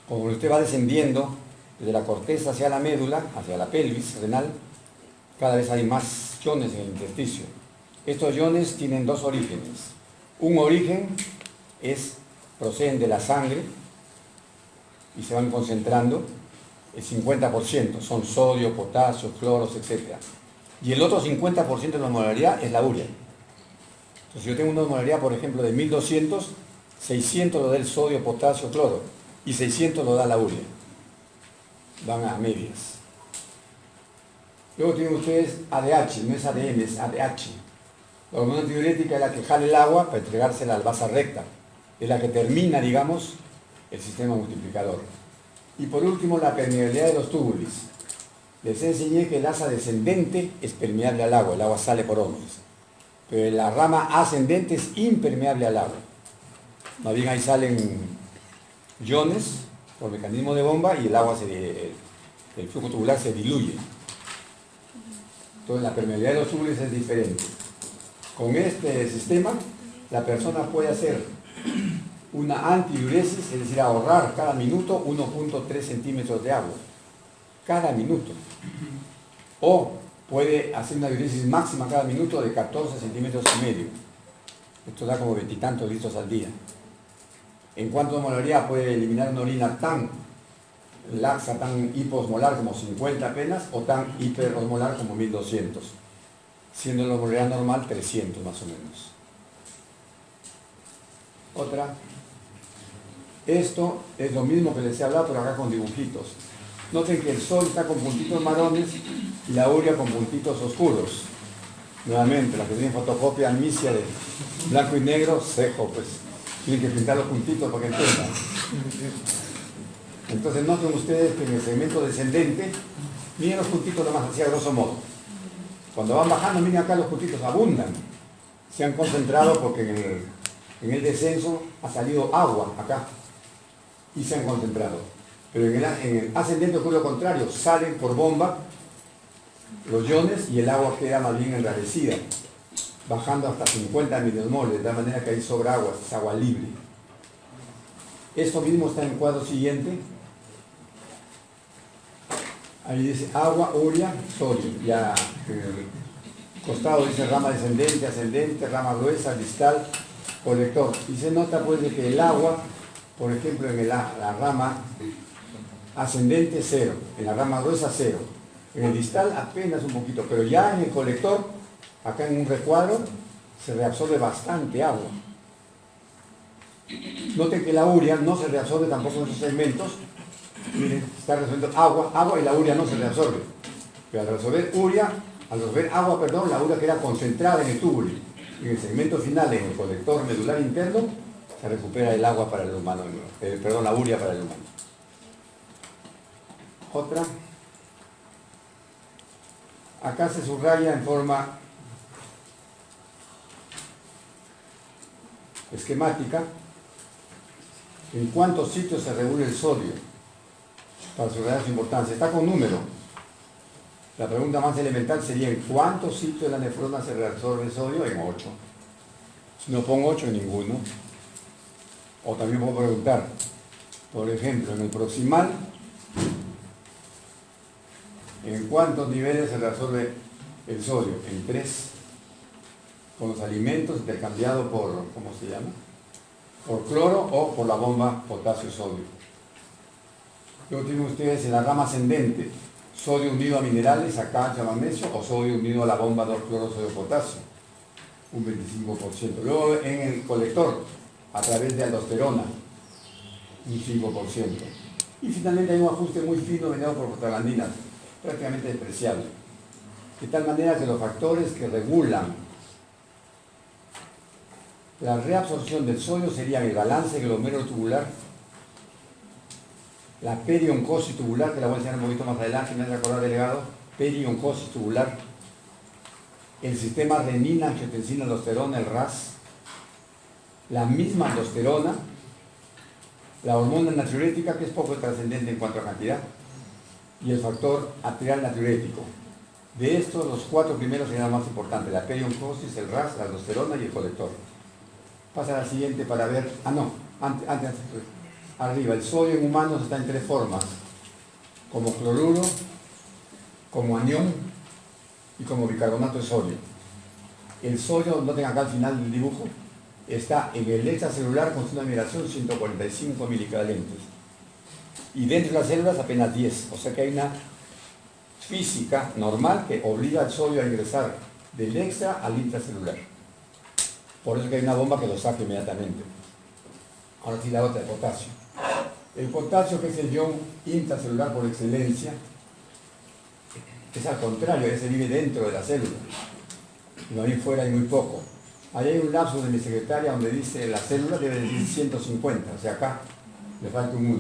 Como usted va descendiendo desde la corteza hacia la médula, hacia la pelvis renal, cada vez hay más iones en el intersticio. Estos iones tienen dos orígenes. Un origen proceden de la sangre y se van concentrando, el 50% son sodio, potasio, cloros, etc. Y el otro 50% de la osmolaridad es la urea. Entonces, si yo tengo una osmolaridad, por ejemplo, de 1200, 600 lo da el sodio, potasio, cloro, y 600 lo da la urea. Van a medias. Luego tienen ustedes ADH, no es ADM, es ADH. La hormona antidiurética es la que jala el agua para entregársela al basa recta. Es la que termina, digamos, el sistema multiplicador. Y por último, la permeabilidad de los túbulos. Les enseñé que el asa descendente es permeable al agua, el agua sale por ohmos. Pero la rama ascendente es impermeable al agua. Más bien ahí salen iones por mecanismo de bomba y el agua, el flujo tubular se diluye. Entonces la permeabilidad de los túbulos es diferente. Con este sistema, la persona puede hacer una antidiuresis, es decir, ahorrar cada minuto 1.3 centímetros de agua. Cada minuto. O puede hacer una diuresis máxima cada minuto de 14 centímetros y medio. Esto da como 20 y tantos litros al día. En cuanto a osmolaridad, puede eliminar una orina tan laxa, tan hiposmolar como 50 apenas, o tan hiperosmolar como 1200. Siendo la osmolaridad normal 300 más o menos. Otra. Esto es lo mismo que les he hablado, pero acá con dibujitos. Noten que el sol está con puntitos marrones y la urea con puntitos oscuros. Nuevamente, las que tienen fotocopia almicia de blanco y negro, cejo, pues tienen que pintar los puntitos para que entiendan. Entonces noten ustedes que en el segmento descendente, miren los puntitos nomás así a grosso modo. Cuando van bajando, miren acá los puntitos, abundan. Se han concentrado porque en el descenso ha salido agua acá y se han concentrado. Pero en el ascendente ocurre lo contrario, salen por bomba los iones y el agua queda más bien enrarecida, bajando hasta 50 miliosmoles, de tal manera que ahí sobra agua, es agua libre. Esto mismo está en el cuadro siguiente. Ahí dice agua, urea, sodio. Ya en el costado dice rama descendente, ascendente, rama gruesa, distal, colector. Y se nota pues de que el agua, por ejemplo, en la rama ascendente 0, en la rama gruesa 0, en el distal apenas un poquito, pero ya en el colector, acá en un recuadro, se reabsorbe bastante agua. Noten que la urea no se reabsorbe tampoco en esos segmentos. Miren, está reabsorbiendo agua y la urea no se reabsorbe. Pero al resolver agua, la urea queda concentrada en el túbulo. En el segmento final, en el colector medular interno, se recupera el agua para el humano, la urea para el humano. Otra. Acá se subraya en forma esquemática en cuántos sitios se regula el sodio, para subrayar su importancia. Está con número. La pregunta más elemental sería: ¿en cuántos sitios de la nefrona se reabsorbe el sodio? En 8. Si no pongo 8, en ninguno. O también puedo preguntar, por ejemplo, en el proximal, ¿en cuántos niveles se reabsorbe el sodio? En 3. Con los alimentos intercambiados por, ¿cómo se llama? Por cloro o por la bomba potasio-sodio. Luego tienen ustedes en la rama ascendente sodio unido a minerales, acá llama magnesio, o sodio unido a la bomba 2-cloro-sodio-potasio, un 25%. Luego en el colector, a través de aldosterona, un 5%. Y finalmente hay un ajuste muy fino mediado por prostaglandinas, prácticamente despreciable. De tal manera que los factores que regulan La reabsorción del sodio sería el balance glomérulo tubular, la perioncosis tubular, que la voy a enseñar un poquito más adelante, me hace acordar delegado, perioncosis tubular, el sistema renina, angiotensina, aldosterona, el RAS, la misma aldosterona, la hormona natriurética, que es poco trascendente en cuanto a cantidad, y el factor arterial natriurético. De estos, los 4 primeros serían los más importantes, la perioncosis, el RAS, la aldosterona y el colector. Pasa a la siguiente para ver, antes, arriba, el sodio en humanos está en 3 formas, como cloruro, como anión y como bicarbonato de sodio. El sodio, noten acá al final del dibujo, está en el extracelular con una numeración 145 miliequivalentes. Y dentro de las células apenas 10, o sea que hay una física normal que obliga al sodio a ingresar del extra al intracelular. Por eso que hay una bomba que lo saca inmediatamente. Ahora sí la otra, el potasio. El potasio, que es el ion intracelular por excelencia, es al contrario, ese vive dentro de la célula. Y no hay fuera y muy poco. Ahí hay un lapsus de mi secretaria donde dice la célula debe decir 150, o sea acá le falta un 1.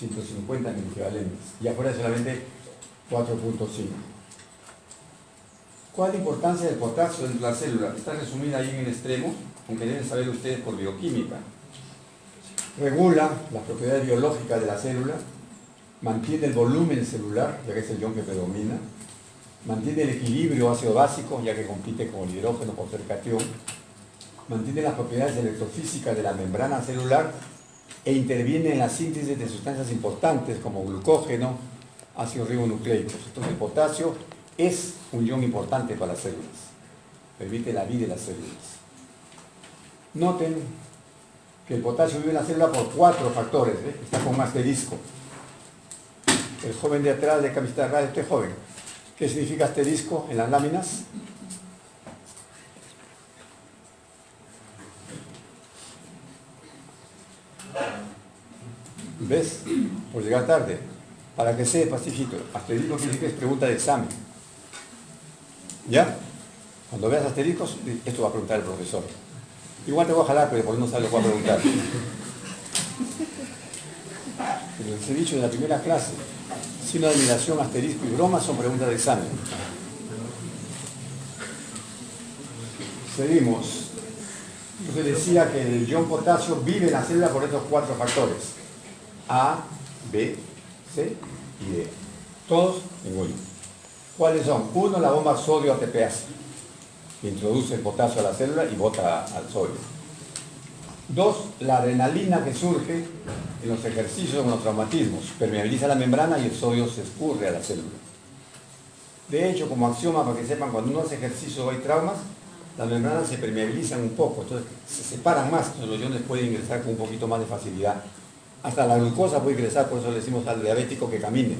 150 miliequivalentes. Y afuera solamente 4.5. ¿Cuál es la importancia del potasio dentro de la célula? Está resumida ahí en el extremo, aunque deben saber ustedes por bioquímica. Regula las propiedades biológicas de la célula, mantiene el volumen celular, ya que es el ion que predomina, mantiene el equilibrio ácido-básico, ya que compite con el hidrógeno por ser cation, mantiene las propiedades electrofísicas de la membrana celular e interviene en la síntesis de sustancias importantes como glucógeno, ácidos ribonucleicos. Entonces el potasio es un ion importante para las células, permite la vida de las células. Noten que el potasio vive en la célula por 4 factores, ¿eh? Está con un asterisco. El joven de atrás de camiseta de radio, este joven, ¿qué significa asterisco en las láminas? ¿Ves? Por llegar tarde. Para que sepas, hijito, asterisco quiere decir que es pregunta de examen. ¿Ya? Cuando veas asteriscos, esto va a preguntar el profesor. Igual te voy a jalar, pero por no sabes lo que va a preguntar. Pero les he dicho en la primera clase, signo de admiración, asterisco y broma son preguntas de examen. Seguimos. Entonces decía que el ion potasio vive en la célula por estos 4 factores. A, B, C y D. Todos en uno. ¿Cuáles son? 1, la bomba sodio ATPase, que introduce el potasio a la célula y bota al sodio. 2, la adrenalina que surge en los ejercicios o en los traumatismos, permeabiliza la membrana y el sodio se escurre a la célula. De hecho, como axioma, para que sepan, cuando uno hace ejercicio o hay traumas, las membranas se permeabilizan un poco, entonces se separan más, entonces los iones pueden ingresar con un poquito más de facilidad. Hasta la glucosa puede ingresar, por eso le decimos al diabético que camine.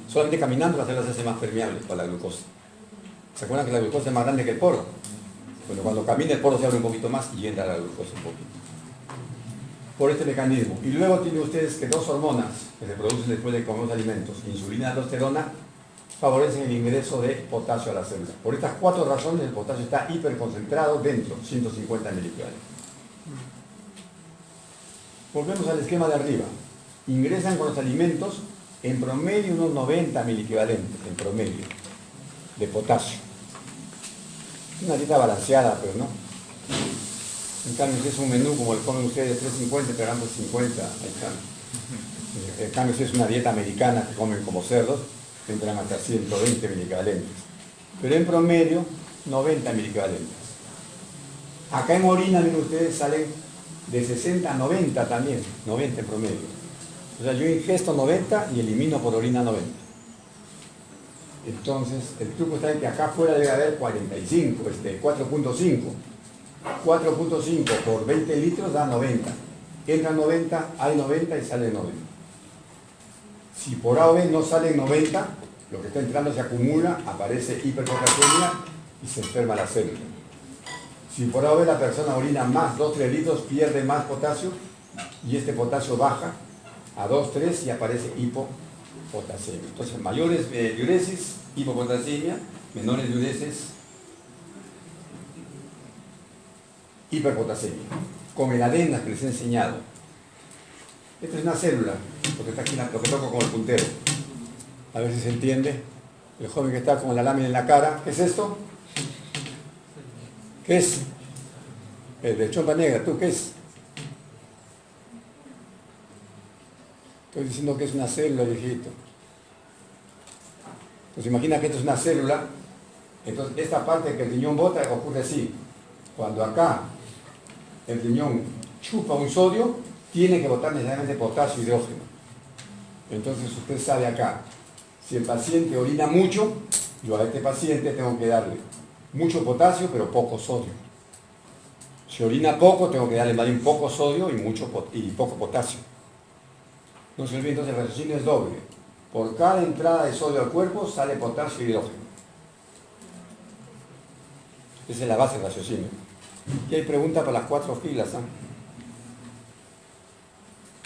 Solamente caminando la célula se hace más permeable para la glucosa. ¿Se acuerdan que la glucosa es más grande que el poro? Bueno, cuando camina el poro se abre un poquito más y entra la glucosa un poquito. Por este mecanismo. Y luego tienen ustedes que 2 hormonas que se producen después de comer los alimentos, insulina y aldosterona, favorecen el ingreso de potasio a la célula. Por estas 4 razones el potasio está hiperconcentrado dentro, 150 miliquivalentes. Volvemos al esquema de arriba. Ingresan con los alimentos en promedio unos 90 miliequivalentes, en promedio, de potasio. Una dieta balanceada, pero no. En cambio, si es un menú como el comen ustedes, 350, te ganan 50, ahí están. En cambio, si es una dieta americana que comen como cerdos, entran hasta 120 miliequivalentes. Pero en promedio, 90 miliequivalentes. Acá en orina, miren ustedes, salen de 60 a 90 también, 90 en promedio. O sea, yo ingesto 90 y elimino por orina 90. Entonces, el truco está en que acá afuera debe haber 45, 4.5. 4.5 por 20 litros da 90. Entra 90, hay 90 y sale 90. Si por A o B no sale 90, lo que está entrando se acumula, aparece hiperpotasemia y se enferma la célula. Si por A o B la persona orina más 2-3 litros, pierde más potasio y este potasio baja a 2-3 y aparece hipopotasemia. Entonces, mayores diuresis, hipopotasemia, menores diuresis, hiperpotasemia, con el ADENA que les he enseñado. Esta es una célula, lo que está aquí, lo que toco con el puntero. A ver si se entiende. El joven que está con la lámina en la cara, ¿qué es esto? ¿Qué es? El de chompa negra, ¿tú qué es? Estoy diciendo que es una célula, viejito. Pues imagina que esto es una célula. Entonces esta parte que el riñón bota ocurre así. Cuando acá el riñón chupa un sodio, tiene que botar necesariamente potasio y hidrógeno. Entonces usted sabe acá, si el paciente orina mucho, yo a este paciente tengo que darle mucho potasio pero poco sodio. Si orina poco, tengo que darle más bien poco sodio y poco potasio. No se olvide, entonces el raciocinio es doble. Por cada entrada de sodio al cuerpo sale potasio y hidrógeno. Esa es la base del raciocinio. Y hay preguntas para las 4 filas.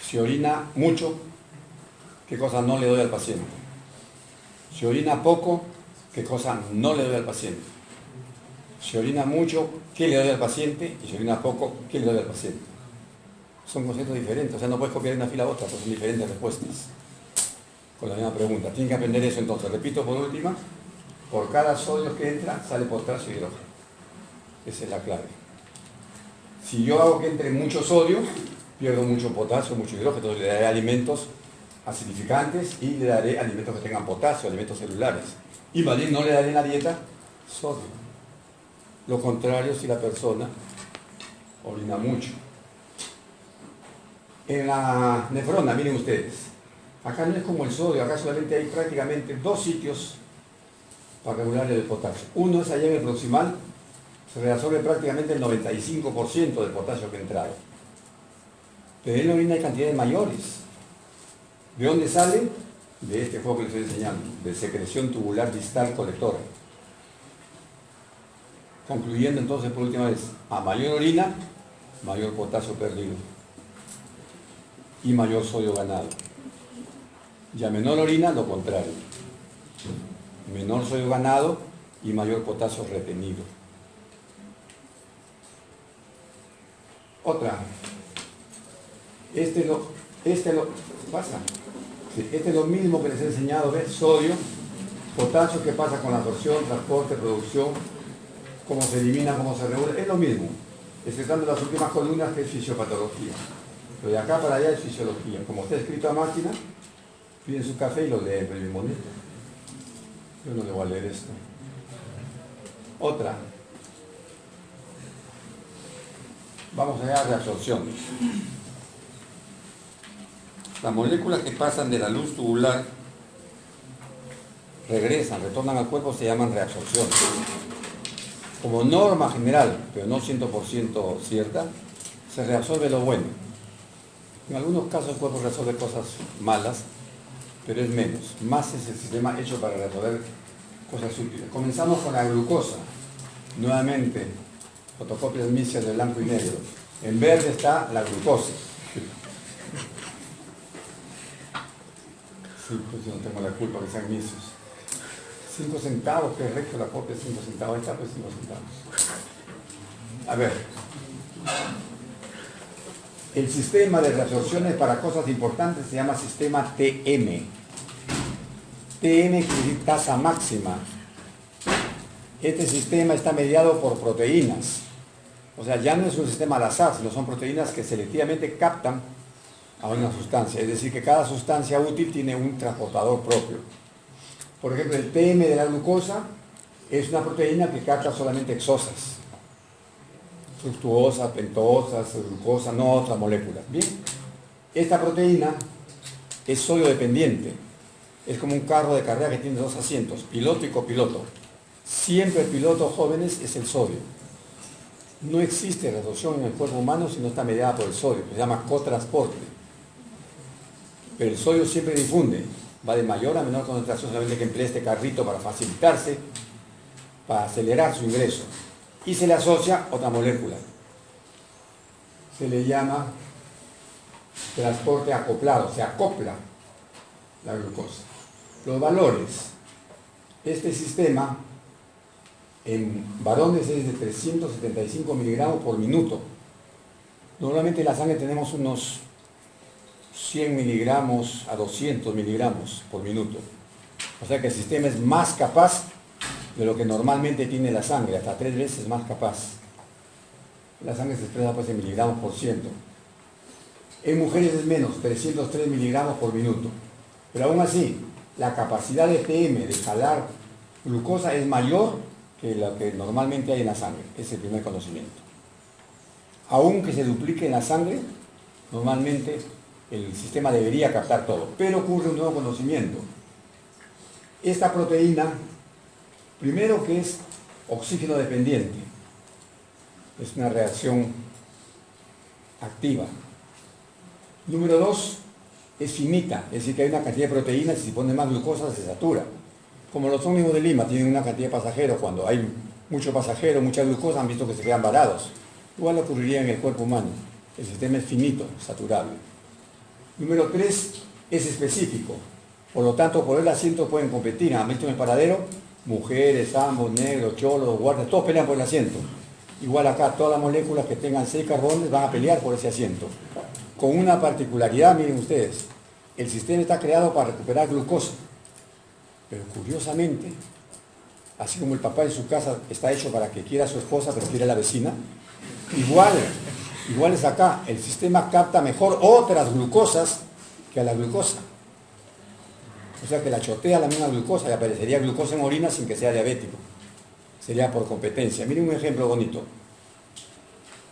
Si orina mucho, ¿qué cosa no le doy al paciente? Si orina poco, ¿qué cosa no le doy al paciente? Si orina mucho, ¿qué le doy al paciente? Y si orina poco, ¿qué le doy al paciente? Son conceptos diferentes, o sea, no puedes copiar de una fila a otra, pues son diferentes respuestas con la misma pregunta. Tienen que aprender eso entonces. Repito por última, por cada sodio que entra, sale potasio y hidrógeno. Esa es la clave. Si yo hago que entre mucho sodio, pierdo mucho potasio, mucho hidrógeno, entonces le daré alimentos acidificantes y le daré alimentos que tengan potasio, alimentos celulares. Y más bien no le daré en la dieta sodio. Lo contrario si la persona orina mucho. En la nefrona, miren ustedes, acá no es como el sodio, acá solamente hay prácticamente 2 sitios para regular el potasio. Uno es allá en el proximal, se reabsorbe prácticamente el 95% del potasio que ha entrado. Pero en la orina hay cantidades mayores. ¿De dónde sale? De este juego que les estoy enseñando, de secreción tubular distal colectora. Concluyendo entonces por última vez, a mayor orina, mayor potasio perdido y mayor sodio ganado. Y a menor orina, lo contrario. Menor sodio ganado y mayor potasio retenido. Otra. Este es lo mismo que les he enseñado, ¿ves? Sodio, potasio, ¿qué pasa con la absorción, transporte, producción? Cómo se elimina, cómo se regula, es lo mismo, exceptando las últimas columnas que es fisiopatología. Pero de acá para allá es fisiología. Como está escrito a máquina, piden su café y lo leen, pero bien bonito. Yo no le voy a leer esto. Otra. Vamos allá a reabsorción. Las moléculas que pasan de la luz tubular regresan, retornan al cuerpo, se llaman reabsorción. Como norma general, pero no 100% cierta, se reabsorbe lo bueno. En algunos casos el cuerpo reabsorbe cosas malas, pero es menos. Más es el sistema hecho para reabsorber cosas útiles. Comenzamos con la glucosa. Nuevamente, fotocopias misias de blanco y negro. En verde está la glucosa. Sí, pues yo no tengo la culpa que sean misios. 5 centavos, que recto la copia, 5 centavos, ahí está, pues 5 centavos. A ver. El sistema de reabsorciones para cosas importantes se llama sistema TM. TM quiere decir tasa máxima. Este sistema está mediado por proteínas. O sea, ya no es un sistema al azar, sino son proteínas que selectivamente captan a una sustancia. Es decir, que cada sustancia útil tiene un transportador propio. Por ejemplo, el TM de la glucosa es una proteína que capta solamente exosas. Fructuosas, pentosas, glucosa, no otras moléculas. Bien, esta proteína es sodio dependiente. Es como un carro de carrera que tiene 2 asientos, piloto y copiloto. Siempre el piloto, jóvenes, es el sodio. No existe reabsorción en el cuerpo humano si no está mediada por el sodio, se llama cotransporte. Pero el sodio siempre difunde, va de mayor a menor concentración, solamente que emplea este carrito para facilitarse, para acelerar su ingreso. Y se le asocia otra molécula. Se le llama transporte acoplado, se acopla la glucosa. Los valores. Este sistema En varones es de 375 miligramos por minuto. Normalmente en la sangre tenemos unos 100 miligramos a 200 miligramos por minuto. O sea que el sistema es más capaz de lo que normalmente tiene la sangre, hasta 3 veces más capaz. La sangre se expresa pues en miligramos por ciento. En mujeres es menos, 303 miligramos por minuto. Pero aún así, la capacidad de TM de jalar glucosa es mayor que lo que normalmente hay en la sangre. Ese es el primer conocimiento. Aunque se duplique en la sangre, normalmente el sistema debería captar todo. Pero ocurre un nuevo conocimiento. Esta proteína, primero que es oxígeno dependiente, es una reacción activa. Número 2, es finita, es decir que hay una cantidad de proteínas y si pone más glucosa se satura. Como los ómnibus de Lima tienen una cantidad de pasajeros, cuando hay mucho pasajero, mucha glucosa, han visto que se quedan varados. Igual ocurriría en el cuerpo humano. El sistema es finito, saturable. Número 3, es específico. Por lo tanto, por el asiento pueden competir. Han visto en el paradero, mujeres, ambos, negros, cholos, guardias, todos pelean por el asiento. Igual acá, todas las moléculas que tengan 6 carbones van a pelear por ese asiento. Con una particularidad, miren ustedes, el sistema está creado para recuperar glucosa. Pero curiosamente, así como el papá en su casa está hecho para que quiera a su esposa, pero quiere a la vecina, igual es acá, el sistema capta mejor otras glucosas que a la glucosa. O sea que la chotea la misma glucosa y aparecería glucosa en orina sin que sea diabético. Sería por competencia. Miren un ejemplo bonito.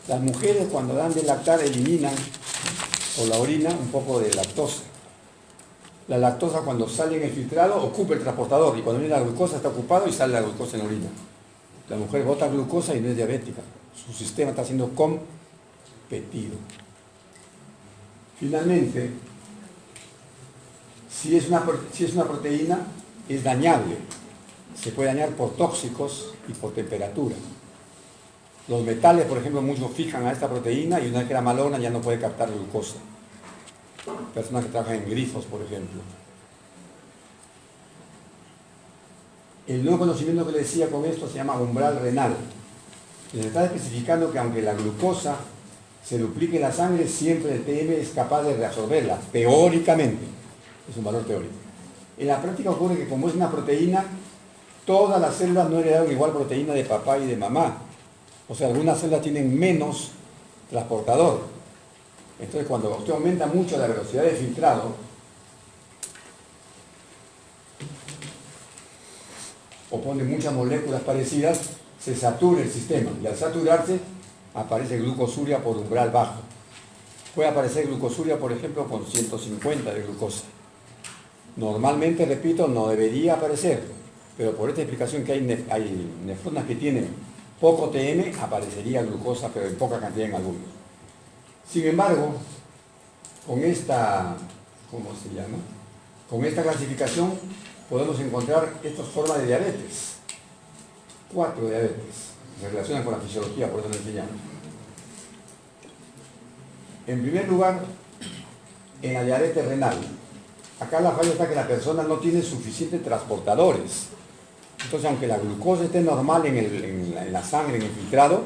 Las mujeres cuando dan de lactar eliminan por la orina un poco de lactosa. La lactosa cuando sale en el filtrado ocupa el transportador y cuando viene la glucosa está ocupado y sale la glucosa en la orina. La mujer bota glucosa y no es diabética. Su sistema está siendo competido. Finalmente, si es una proteína, es dañable. Se puede dañar por tóxicos y por temperatura. Los metales, por ejemplo, muchos fijan a esta proteína y una vez que la malona ya no puede captar glucosa. Personas que trabajan en grifos, por ejemplo. El nuevo conocimiento que le decía con esto se llama umbral renal. Les está especificando que aunque la glucosa se duplique en la sangre, siempre el TM es capaz de reabsorberla, teóricamente. Es un valor teórico. En la práctica ocurre que como es una proteína, todas las células no heredaron igual proteína de papá y de mamá. O sea, algunas células tienen menos transportador. Entonces, cuando usted aumenta mucho la velocidad de filtrado, o pone muchas moléculas parecidas, se satura el sistema. Y al saturarse, aparece glucosuria por umbral bajo. Puede aparecer glucosuria, por ejemplo, con 150 de glucosa. Normalmente, repito, no debería aparecer, pero por esta explicación que hay nefronas que tienen poco TM, aparecería glucosa, pero en poca cantidad en algunos. Sin embargo, con esta, ¿cómo se llama? Con esta clasificación podemos encontrar estas formas de diabetes. 4 diabetes. Se relacionan con la fisiología, por eso lo enseñamos. En primer lugar, en la diabetes renal. Acá la falla está que la persona no tiene suficientes transportadores. Entonces, aunque la glucosa esté normal en la sangre, en el filtrado,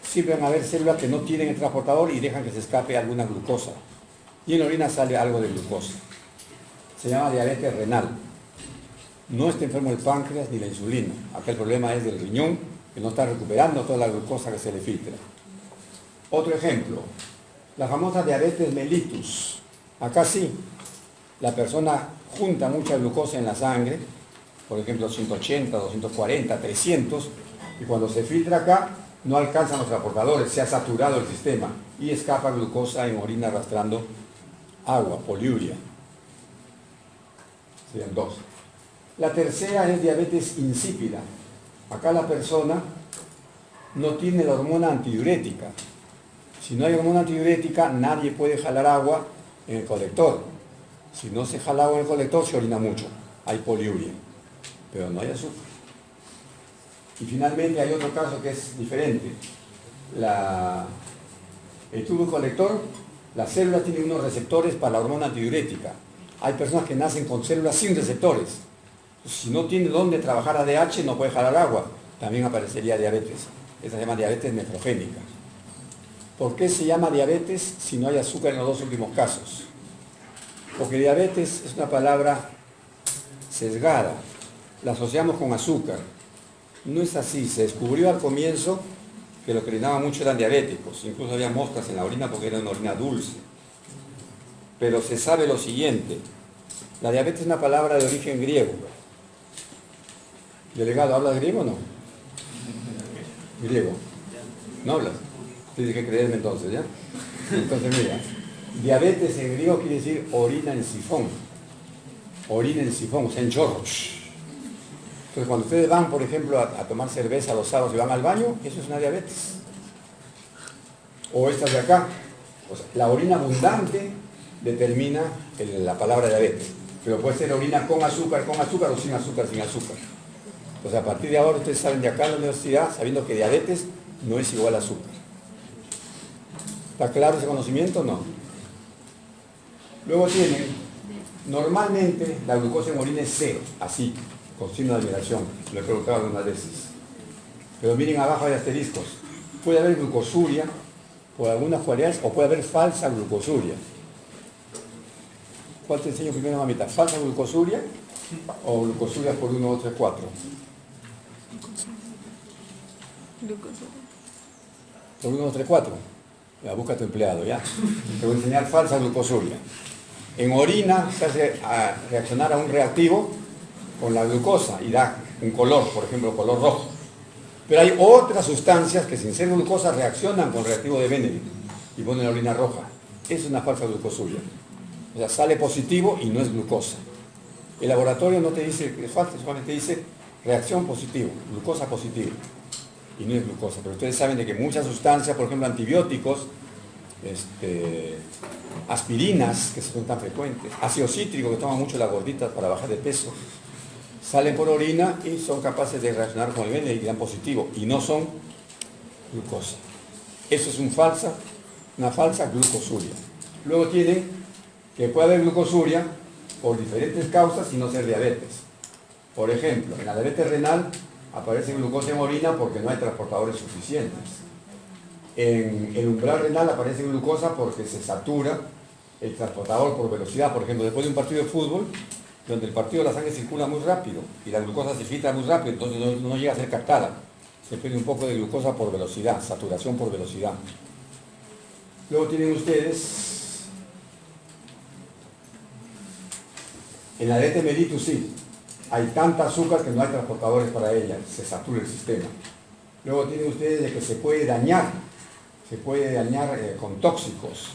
siempre van a haber células que no tienen el transportador y dejan que se escape alguna glucosa. Y en la orina sale algo de glucosa. Se llama diabetes renal. No está enfermo el páncreas ni la insulina. Acá el problema es del riñón, que no está recuperando toda la glucosa que se le filtra. Otro ejemplo, la famosa diabetes mellitus. Acá sí, la persona junta mucha glucosa en la sangre, por ejemplo 180, 240, 300, y cuando se filtra acá, no alcanzan los transportadores, se ha saturado el sistema y escapa glucosa en orina arrastrando agua, poliuria. Serían 2. La tercera es diabetes insípida. Acá la persona no tiene la hormona antidiurética. Si no hay hormona antidiurética, nadie puede jalar agua en el colector. Si no se jala agua en el colector, se orina mucho. Hay poliuria, pero no hay azúcar. Y finalmente hay otro caso que es diferente. El tubo colector, las células tienen unos receptores para la hormona antidiurética. Hay personas que nacen con células sin receptores. Si no tiene dónde trabajar ADH, no puede jalar agua. también aparecería diabetes. Esa se llama diabetes nefrogénica. ¿Por qué se llama diabetes si no hay azúcar en los dos últimos casos? Porque diabetes es una palabra sesgada, la asociamos con azúcar. No es así, se descubrió al comienzo que los que orinaban mucho eran diabéticos, incluso había moscas en la orina porque era una orina dulce. Pero se sabe lo siguiente, la diabetes es una palabra de origen griego. Delegado, ¿hablas griego o no? Griego. ¿No hablas? Tienes que creerme entonces, ¿ya? Entonces mira, diabetes en griego quiere decir orina en sifón. Orina en sifón, o sea, en chorros. Entonces cuando ustedes van, por ejemplo, a tomar cerveza los sábados y van al baño, eso es una diabetes. O estas de acá. O sea, la orina abundante determina la palabra diabetes. Pero puede ser orina con azúcar o sin azúcar, sin azúcar. Pues a partir de ahora ustedes saben de acá en la universidad, sabiendo que diabetes no es igual a azúcar. ¿Está claro ese conocimiento o no? Luego tienen, normalmente la glucosa en orina es cero, así, con signo de admiración. Lo he preguntado algunas veces. Pero miren abajo hay asteriscos. Puede haber glucosuria por algunas cualidades o puede haber falsa glucosuria. ¿Cuál te enseño primero, mamita? ¿Falsa glucosuria o glucosuria por 1, 2, 3, 4? Por 1, 2, 3, 4. Ya, busca a tu empleado, ¿ya? Te voy a enseñar falsa glucosuria. En orina se hace reaccionar a un reactivo con la glucosa y da un color, por ejemplo, color rojo. Pero hay otras sustancias que sin ser glucosa reaccionan con reactivo de Benedict y ponen la orina roja. Es una falsa glucosuria. O sea, sale positivo y no es glucosa. El laboratorio no te dice que es falsa, solamente dice reacción positiva, glucosa positiva. Y no es glucosa. Pero ustedes saben de que muchas sustancias, por ejemplo antibióticos, aspirinas, que son tan frecuentes, ácido cítrico, que toman mucho las gorditas para bajar de peso, salen por orina y son capaces de reaccionar con el Benedict y dan positivo. Y no son glucosa. Eso es una falsa glucosuria. Luego tienen que puede haber glucosuria por diferentes causas y no ser diabetes. Por ejemplo, en la diabetes renal aparece glucosa en orina porque no hay transportadores suficientes. En el umbral renal aparece glucosa porque se satura el transportador por velocidad. Por ejemplo, después de un partido de fútbol, donde el partido la sangre circula muy rápido y la glucosa se filtra muy rápido, entonces no llega a ser captada. Se pierde un poco de glucosa por velocidad, saturación por velocidad. Luego tienen ustedes en la diabetes mellitus, sí, hay tanta azúcar que no hay transportadores para ella, se satura el sistema. Luego tienen ustedes de que se puede dañar con tóxicos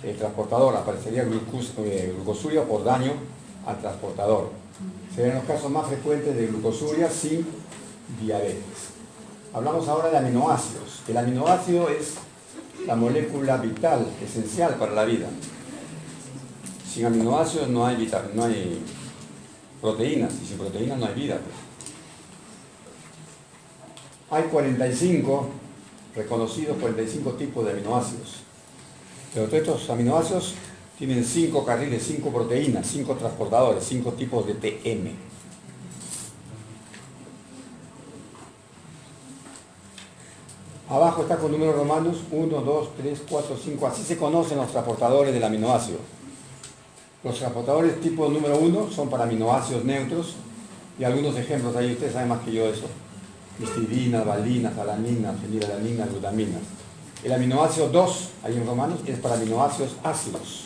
el transportador, aparecería glucosuria por daño al transportador. Serían los casos más frecuentes de glucosuria sin diabetes. Hablamos ahora de aminoácidos. El aminoácido es la molécula vital, esencial para la vida. Sin aminoácidos no hay proteínas, y sin proteínas no hay vida. Hay 45 reconocidos, 45 tipos de aminoácidos. Pero todos estos aminoácidos tienen 5 carriles, 5 proteínas, 5 transportadores, 5 tipos de TM. Abajo está con números romanos 1, 2, 3, 4, 5. Así se conocen los transportadores del aminoácido. Los transportadores tipo número 1 son para aminoácidos neutros y algunos ejemplos ahí, ustedes saben más que yo eso. Histidinas, valinas, alaninas, fenilalaninas, glutaminas. El aminoácido 2, ahí en romanos, es para aminoácidos ácidos.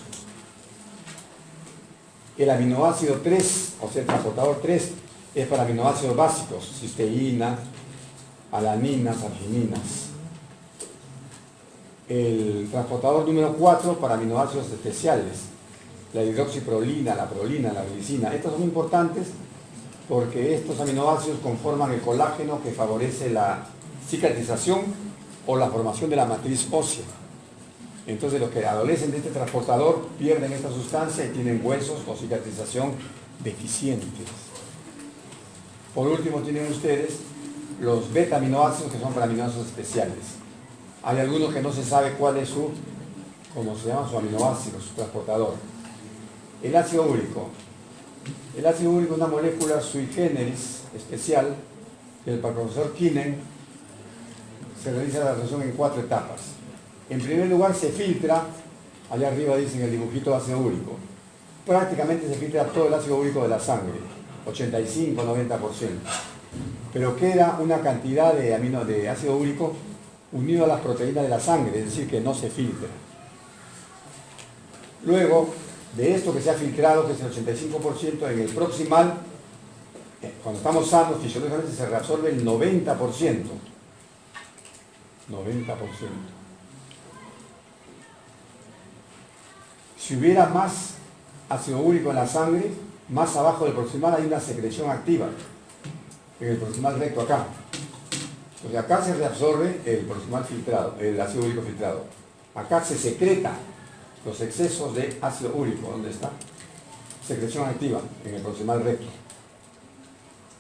El aminoácido 3, o sea el transportador 3, es para aminoácidos básicos, cisteína, alaninas, argininas. El transportador número 4 para aminoácidos especiales, la hidroxiprolina, la prolina, la glicina. Estos son importantes porque estos aminoácidos conforman el colágeno que favorece la cicatrización o la formación de la matriz ósea. Entonces los que adolecen de este transportador pierden esta sustancia y tienen huesos o cicatrización deficientes. Por último tienen ustedes los beta aminoácidos, que son para aminoácidos especiales. Hay algunos que no se sabe cuál es su aminoácido, su transportador. El ácido úrico. El ácido úrico es una molécula sui generis, especial, el profesor Kinen se realiza la reacción en 4 etapas. En primer lugar se filtra, allá arriba dicen el dibujito ácido úrico. Prácticamente se filtra todo el ácido úrico de la sangre, 85-90%. Pero queda una cantidad de ácido úrico unido a las proteínas de la sangre, es decir, que no se filtra. Luego, de esto que se ha filtrado, que es el 85%, en el proximal, cuando estamos sanos, fisiológicamente se reabsorbe el 90%. 90%. Si hubiera más ácido úrico en la sangre, más abajo del proximal hay una secreción activa, en el proximal recto acá. Entonces acá se reabsorbe el proximal filtrado, el ácido úrico filtrado. Acá se secreta los excesos de ácido úrico. ¿Dónde está? Secreción activa en el proximal recto.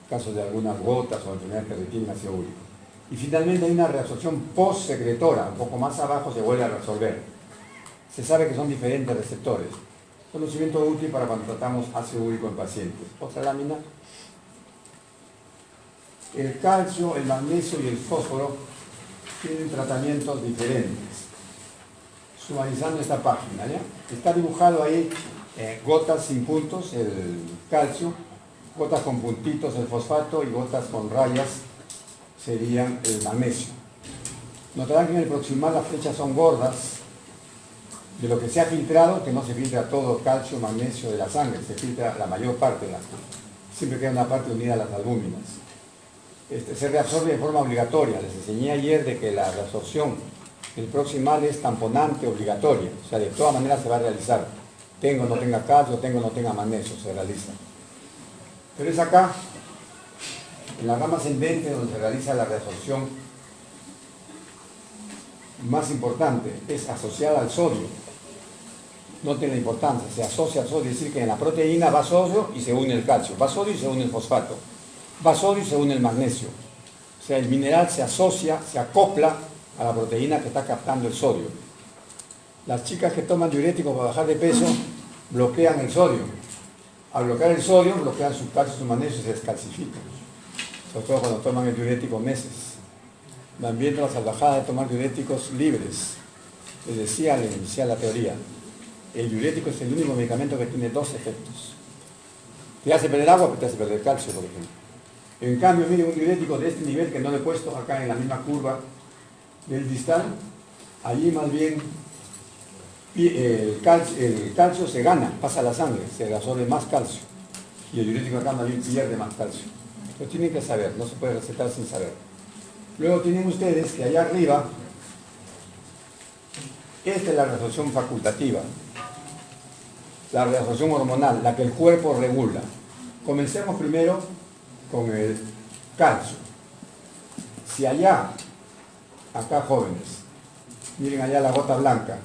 Casos de algunas gotas o enfermedades que requieren ácido úrico. Y finalmente hay una reabsorción post-secretora, un poco más abajo se vuelve a reabsorber. Se sabe que son diferentes receptores. Conocimiento útil para cuando tratamos ácido úrico en pacientes. Otra lámina. El calcio, el magnesio y el fósforo tienen tratamientos diferentes. Suavizando esta página, ¿ya? Está dibujado ahí gotas sin puntos, el calcio, gotas con puntitos, el fosfato, y gotas con rayas serían el magnesio. Notarán que en el proximal las flechas son gordas. De lo que se ha filtrado, que no se filtra todo calcio, magnesio de la sangre, se filtra la mayor parte de la sangre. Siempre queda una parte unida a las albúminas. Se reabsorbe de forma obligatoria. Les enseñé ayer de que la reabsorción del proximal es tamponante obligatoria. O sea, de todas maneras se va a realizar. Tenga o no tenga calcio, tenga o no tenga magnesio, se realiza. Pero es acá, en la rama ascendente, donde se realiza la reabsorción más importante. Es asociada al sodio. Noten la importancia, se asocia al sodio, es decir, que en la proteína va sodio y se une el calcio, va sodio y se une el fosfato, va sodio y se une el magnesio. O sea, el mineral se asocia, se acopla a la proteína que está captando el sodio. Las chicas que toman diuréticos para bajar de peso bloquean el sodio. Al bloquear el sodio, bloquean su calcio y su magnesio y se descalcifican. Sobre todo cuando toman el diurético meses. Van viendo la salvajada de tomar diuréticos libres. Les decía al iniciar la teoría. El diurético es el único medicamento que tiene 2 efectos. Te hace perder agua, pero te hace perder calcio, por ejemplo. En cambio, miren, un diurético de este nivel que no le he puesto acá en la misma curva del distal, allí más bien el calcio se gana, pasa a la sangre, se reabsorbe más calcio. Y el diurético acá más bien pierde más calcio. Lo tienen que saber, no se puede recetar sin saber. Luego tienen ustedes que allá arriba, esta es la reabsorción facultativa. La reabsorción hormonal, la que el cuerpo regula. Comencemos primero con el calcio. Si allá, acá jóvenes, miren allá la gota blanca,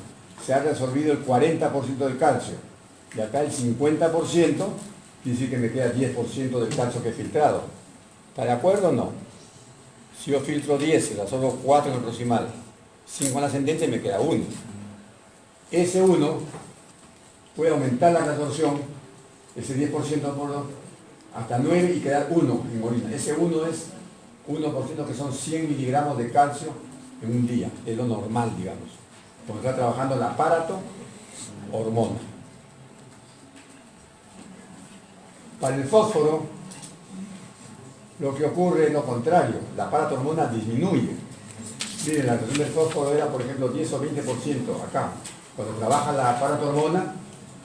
se ha reabsorbido el 40% del calcio y acá el 50%, quiere decir que me queda 10% del calcio que he filtrado. ¿Está de acuerdo o no? Si yo filtro 10 y reabsorbo 4 en el proximal, 5 en la ascendente, me queda 1. Ese 1 puede aumentar la reabsorción, ese 10% hasta 9 y quedar 1 en orina. Ese 1 es 1% que son 100 miligramos de calcio en un día. Es lo normal, digamos. Porque está trabajando el aparato hormona. Para el fósforo, lo que ocurre es lo contrario. La aparato hormona disminuye. Miren, la reacción del fósforo era, por ejemplo, 10 o 20% acá. Cuando trabaja la aparato hormona,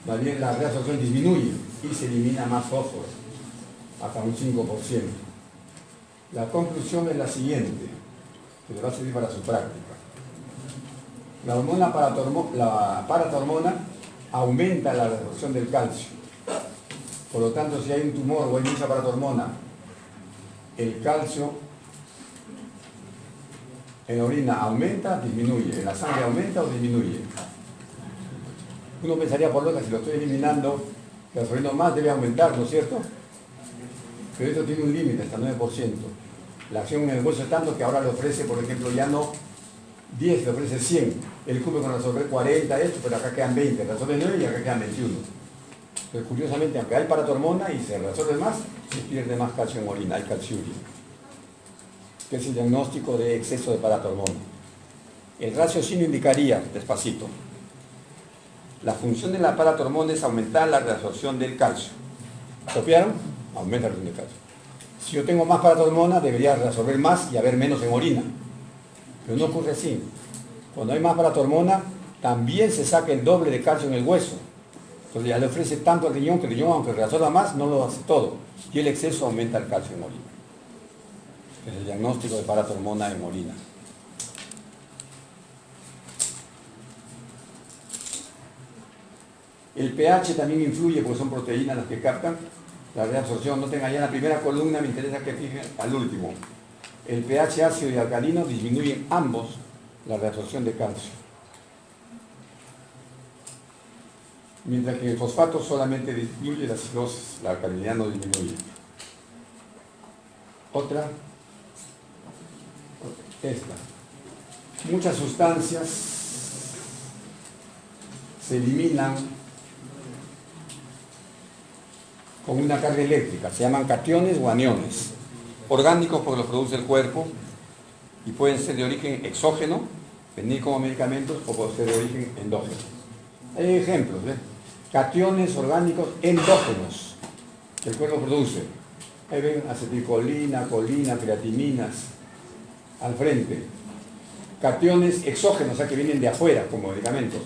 más bien la reabsorción disminuye y se elimina más fósforo, hasta un 5%. La conclusión es la siguiente, que le va a servir para su práctica. La aparato-hormona aumenta la reabsorción del calcio. Por lo tanto, si hay un tumor o hay mucha aparato-hormona, el calcio en la orina aumenta, disminuye, en la sangre aumenta o disminuye. Uno pensaría por lógica, si lo estoy eliminando, que absorbiendo más debe aumentar, ¿no es cierto? Pero esto tiene un límite, hasta 9%. La acción en el hueso es tanto que ahora le ofrece, por ejemplo, ya no 10, le ofrece 100. Él cubre con resolver 40 esto, pero acá quedan 20, resuelve 9 y acá quedan 21. Pero curiosamente, aunque hay paratormona y se resuelve más, se pierde más calcio en orina, hay calciuria. que es el diagnóstico de exceso de paratormona. El raciocinio indicaría, despacito, la función de la paratormona es aumentar la reabsorción del calcio. ¿Copiaron? Aumenta la reabsorción del calcio. Si yo tengo más paratormona, debería reabsorber más y haber menos en orina. Pero no ocurre así. Cuando hay más paratormona, también se saca el doble de calcio en el hueso. Entonces ya le ofrece tanto al riñón que el riñón, aunque reabsorba más, no lo hace todo. Y el exceso aumenta el calcio en orina. Es el diagnóstico de paratormona en orina. El pH también influye porque son proteínas las que captan la reabsorción. Noten allá en la primera columna, me interesa que fijen al último. El pH ácido y alcalino disminuyen ambos la reabsorción de calcio. Mientras que el fosfato solamente disminuye la acidosis, la alcalinidad no disminuye. Otra, esta. Muchas sustancias se eliminan con una carga eléctrica, se llaman cationes o aniones, orgánicos porque los produce el cuerpo y pueden ser de origen exógeno, venir como medicamentos, o pueden ser de origen endógeno. Hay ejemplos, ¿eh? Cationes orgánicos endógenos que el cuerpo produce. Ahí ven acetilcolina, colina, creatininas al frente. Cationes exógenos, o sea que vienen de afuera como medicamentos.